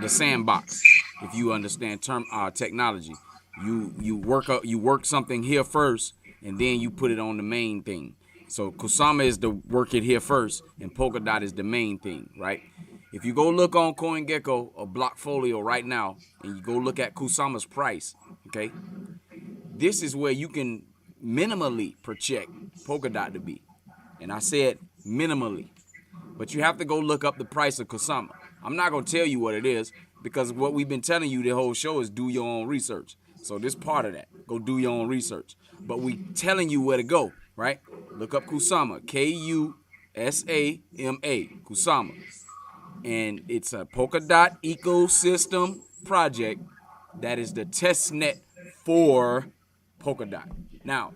[SPEAKER 2] the sandbox. If you understand technology, you work something here first, and then you put it on the main thing. So Kusama is the work it here first, and Polkadot is the main thing, right? If you go look on CoinGecko or Blockfolio right now, and you go look at Kusama's price, okay, this is where you can minimally project Polkadot to be. And I said minimally. But you have to go look up the price of Kusama. I'm not going to tell you what it is, because what we've been telling you the whole show is do your own research. So this part of that, go do your own research. But we telling you where to go, right? Look up Kusama, Kusama, Kusama. And it's a Polkadot ecosystem project that is the test net for Polkadot. Now,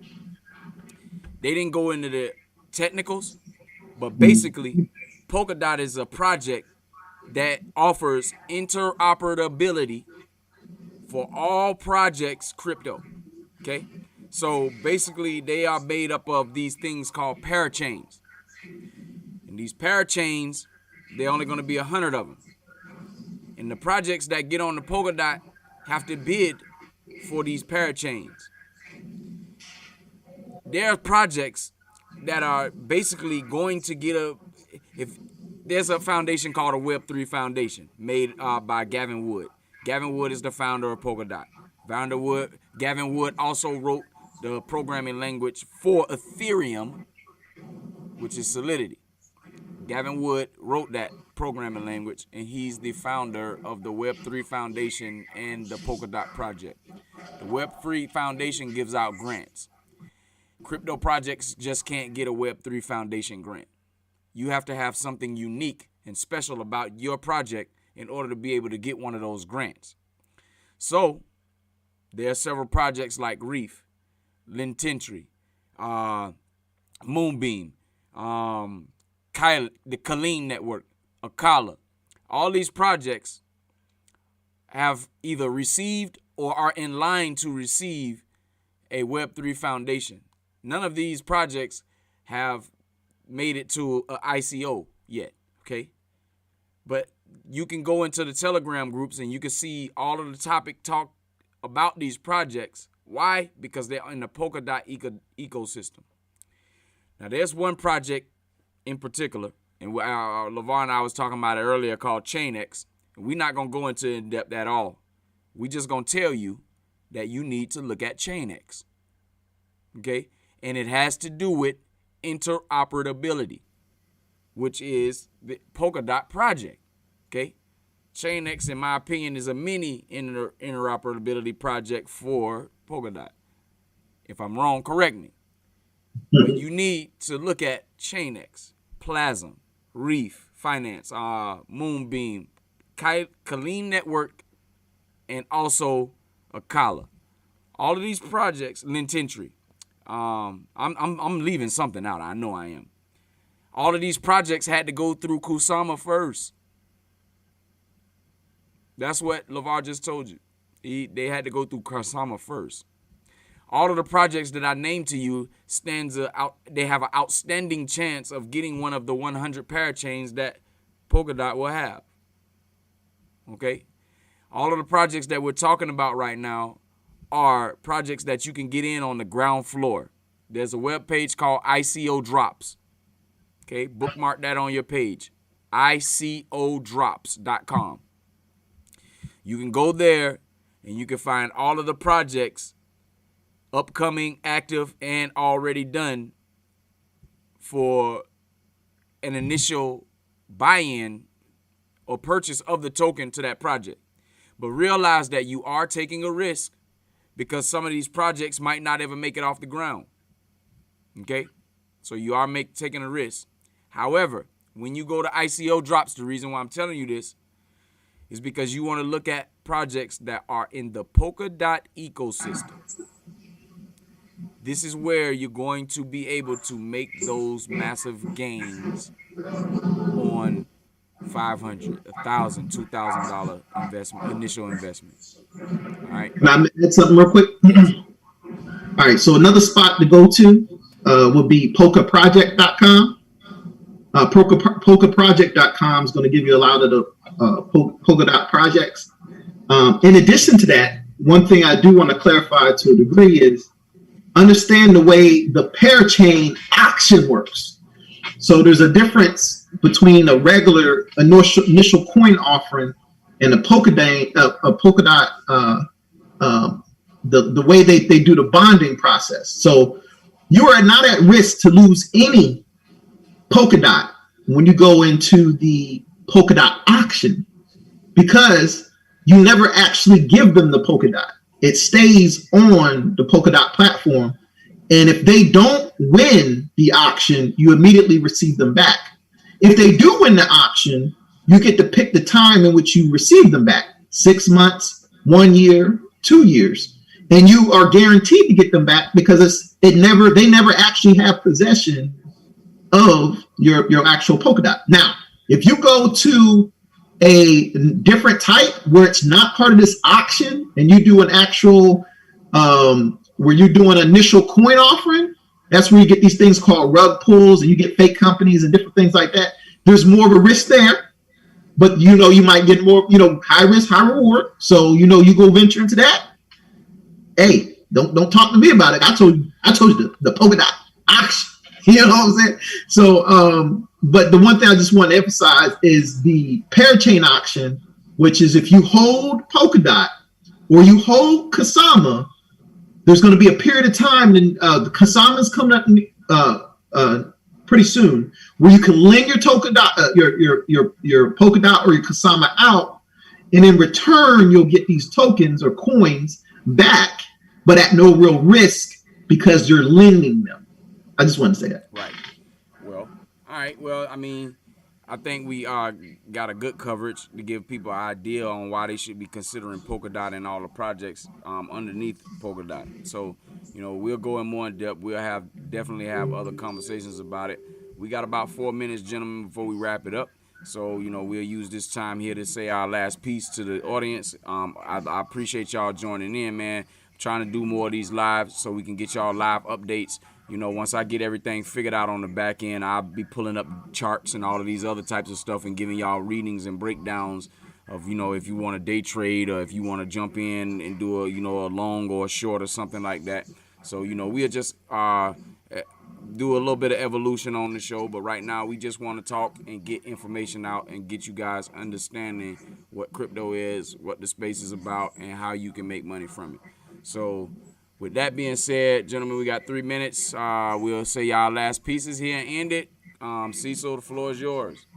[SPEAKER 2] they didn't go into the technicals, but basically, Polkadot is a project that offers interoperability for all projects crypto. Okay? So basically, they are made up of these things called parachains. And these parachains, they're only going to be 100 of them. And the projects that get on the Polkadot have to bid for these parachains. There are projects that are basically going to get if there's a foundation called a Web3 Foundation made by Gavin Wood. Gavin Wood is the founder of Polkadot. Gavin Wood also wrote the programming language for Ethereum, which is Solidity. Gavin Wood wrote that programming language, and he's the founder of the Web3 Foundation and the Polkadot project. The Web3 Foundation gives out grants. Crypto projects just can't get a Web3 Foundation grant. You have to have something unique and special about your project in order to be able to get one of those grants. So, there are several projects like Reef, Lintentry, Moonbeam, the Colleen Network, Akala. All these projects have either received or are in line to receive a Web3 Foundation. None of these projects have made it to an ICO yet, okay? But you can go into the Telegram groups and you can see all of the topic talk about these projects. Why? Because they're in the Polkadot ecosystem. Now, there's one project in particular, and LeVar and I was talking about it earlier, called ChainX. We're not going to go into in depth at all. We're just going to tell you that you need to look at ChainX, okay? And it has to do with interoperability, which is the Polkadot project, okay? ChainX, in my opinion, is a mini interoperability project for Polkadot. If I'm wrong, correct me. But you need to look at ChainX, Plasm, Reef, Finance, Moonbeam, Colleen Network, and also Akala. All of these projects, Lintentry. I'm leaving something out. I know I am. All of these projects had to go through Kusama first. That's what LeVar just told you. They had to go through Kusama first. All of the projects that I named to you they have an outstanding chance of getting one of the 100 parachains that Polkadot will have. Okay? All of the projects that we're talking about right now are projects that you can get in on the ground floor. There's a web page called ICO Drops. Okay, bookmark that on your page, icodrops.com. You can go there and you can find all of the projects, upcoming, active, and already done, for an initial buy-in or purchase of the token to that project. But realize that you are taking a risk, because some of these projects might not ever make it off the ground. Okay? So you are taking a risk. However, when you go to ICO Drops, the reason why I'm telling you this is because you want to look at projects that are in the Polkadot ecosystem. This is where you're going to be able to make those massive gains on $500, $1,000, $2,000 initial investment. All right.
[SPEAKER 1] Can I add something real quick? All right, so another spot to go to would be polkaproject.com. Polkaproject.com is going to give you a lot of the Polkadot projects. In addition to that, one thing I do want to clarify to a degree is understand the way the parachain auction works. So there's a difference between a regular initial coin offering and a Polkadot, the way they do the bonding process. So you are not at risk to lose any Polkadot when you go into the Polkadot auction, because you never actually give them the Polkadot. It stays on the Polkadot platform. And if they don't win the auction, you immediately receive them back. If they do win the auction, you get to pick the time in which you receive them back, 6 months, 1 year, 2 years. And you are guaranteed to get them back because they never actually have possession of your actual Polkadot. Now, if you go to a different type where it's not part of this auction and you do an actual where you're doing an initial coin offering, that's where you get these things called rug pulls and you get fake companies and different things like that. There's more of a risk there, but you might get more, high risk, high reward. So you go venture into that. Hey, don't talk to me about it. I told you the Polkadot auction. You know what I'm saying? So, but the one thing I just want to emphasize is the parachain auction, which is if you hold Polkadot or you hold Kusama, there's going to be a period of time, and the Kusama's coming up pretty soon, where you can lend your Polkadot, your Polkadot or your Kusama out, and in return you'll get these tokens or coins back, but at no real risk because you're lending them. I just wanted to say that.
[SPEAKER 2] Right. Well, all right. Well, I mean, I think we got a good coverage to give people an idea on why they should be considering Polkadot and all the projects underneath Polkadot. So, we'll go in more in depth. We'll definitely have other conversations about it. We got about 4 minutes, gentlemen, before we wrap it up. So, we'll use this time here to say our last piece to the audience. I appreciate y'all joining in, man. I'm trying to do more of these lives so we can get y'all live updates. Once I get everything figured out on the back end, I'll be pulling up charts and all of these other types of stuff and giving y'all readings and breakdowns of, if you want to day trade or if you want to jump in and do a long or a short or something like that. So, we'll just do a little bit of evolution on the show. But right now, we just want to talk and get information out and get you guys understanding what crypto is, what the space is about, and how you can make money from it. So, with that being said, gentlemen, we got 3 minutes. We'll say y'all last pieces here and end it. Cecil, the floor is yours.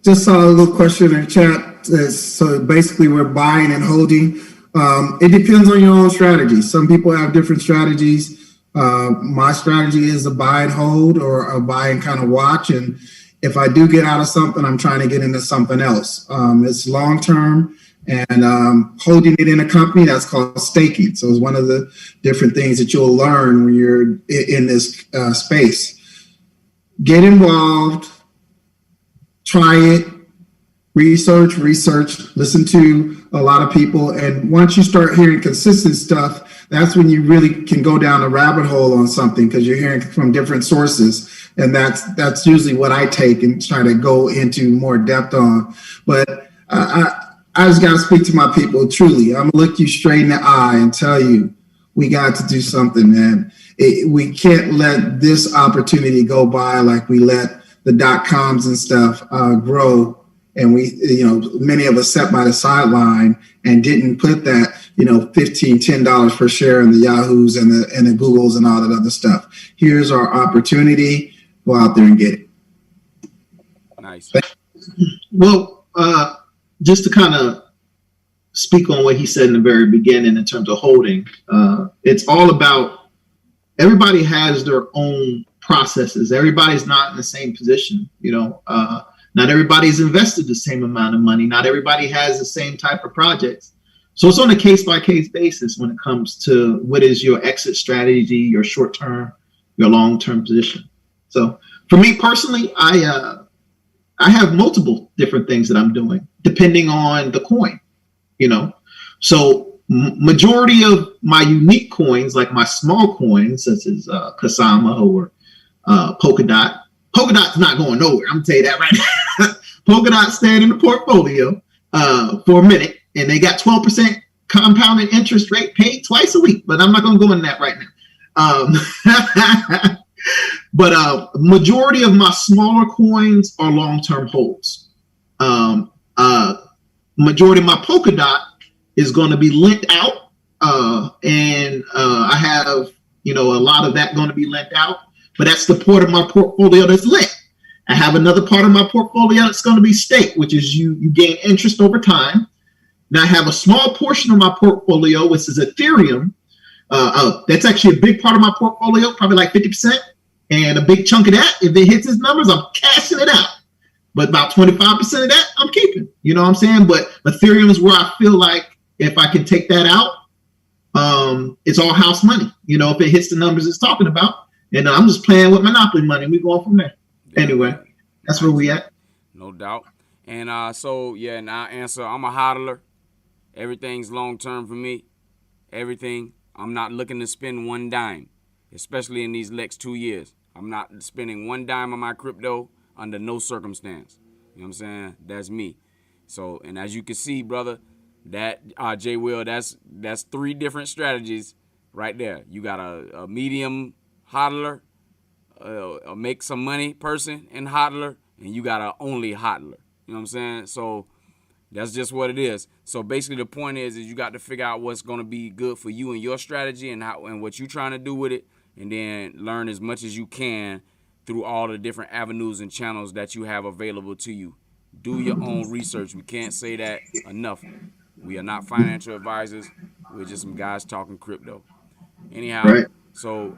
[SPEAKER 3] Just saw a little question in the chat. So basically, we're buying and holding. It depends on your own strategy. Some people have different strategies. My strategy is a buy and hold or a buy and kind of watch. And if I do get out of something, I'm trying to get into something else. It's long term. And holding it in a company, that's called staking. So it's one of the different things that you'll learn when you're in this space. Get involved, try it, research, listen to a lot of people. And once you start hearing consistent stuff, that's when you really can go down a rabbit hole on something because you're hearing from different sources. And that's usually what I take and try to go into more depth on. But I just got to speak to my people. Truly, I'm gonna look you straight in the eye and tell you, we got to do something, man. We can't let this opportunity go by like we let the .coms and stuff grow. And we, many of us sat by the sideline and didn't put that, $15, $10 per share in the Yahoos and the Googles and all that other stuff. Here's our opportunity. Go out there and get it.
[SPEAKER 2] Nice.
[SPEAKER 1] Well, just to kind of speak on what he said in the very beginning in terms of holding, it's all about everybody has their own processes. Everybody's not in the same position. Not everybody's invested the same amount of money. Not everybody has the same type of projects. So it's on a case-by-case basis when it comes to what is your exit strategy, your short-term, your long-term position. So for me personally, I have multiple different things that I'm doing depending on the coin. So majority of my unique coins, like my small coins, such as Kasama or Polkadot. Polkadot's not going nowhere. I'm gonna tell you that right now. Polkadot staying in the portfolio for a minute, and they got 12% compounded interest rate paid twice a week. But I'm not gonna go into that right now. But majority of my smaller coins are long-term holds. Majority of my Polkadot is going to be lent out, and I have a lot of that going to be lent out. But that's the part of my portfolio that's lent. I have another part of my portfolio that's going to be staked, which is you gain interest over time. Now I have a small portion of my portfolio, which is Ethereum. That's actually a big part of my portfolio, probably like 50%. And a big chunk of that, if it hits its numbers, I'm cashing it out. But about 25% of that, I'm keeping. You know what I'm saying? But Ethereum is where I feel like if I can take that out, it's all house money. If it hits the numbers it's talking about. And I'm just playing with Monopoly money. We going from there. Anyway, that's where we at.
[SPEAKER 2] No doubt. And now answer, I'm a hodler. Everything's long-term for me. Everything. I'm not looking to spend one dime, especially in these next 2 years. I'm not spending one dime on my crypto under no circumstance. You know what I'm saying? That's me. So, and as you can see, brother, that J Will, that's 3 different strategies right there. You got a medium hodler, a make some money person and hodler, and you got a only hodler. You know what I'm saying? So that's just what it is. So basically the point is you got to figure out what's going to be good for you and your strategy and what you're trying to do with it, and then learn as much as you can through all the different avenues and channels that you have available to you. Do your own research. We can't say that enough. We are not financial advisors. We're just some guys talking crypto. Anyhow,
[SPEAKER 1] right.
[SPEAKER 2] So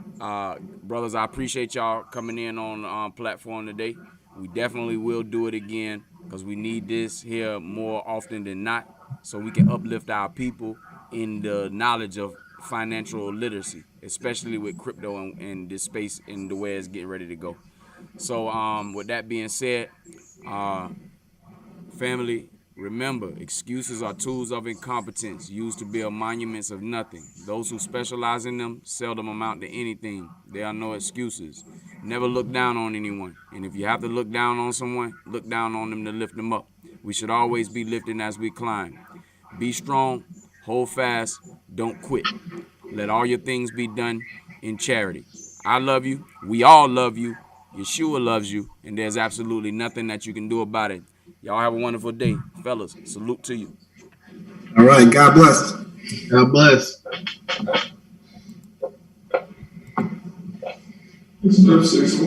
[SPEAKER 2] brothers, I appreciate y'all coming in on the platform today. We definitely will do it again because we need this here more often than not so we can uplift our people in the knowledge of financial literacy, especially with crypto and this space and the way it's getting ready to go. So with that being said, family, remember, excuses are tools of incompetence used to build monuments of nothing. Those who specialize in them seldom amount to anything. There are no excuses. Never look down on anyone. And if you have to look down on someone, look down on them to lift them up. We should always be lifting as we climb. Be strong, hold fast, don't quit. Let all your things be done in charity. I love you. We all love you. Yeshua loves you. And there's absolutely nothing that you can do about it. Y'all have a wonderful day. Fellas, salute to you.
[SPEAKER 3] All right. God bless.
[SPEAKER 1] God bless.
[SPEAKER 4] It's 6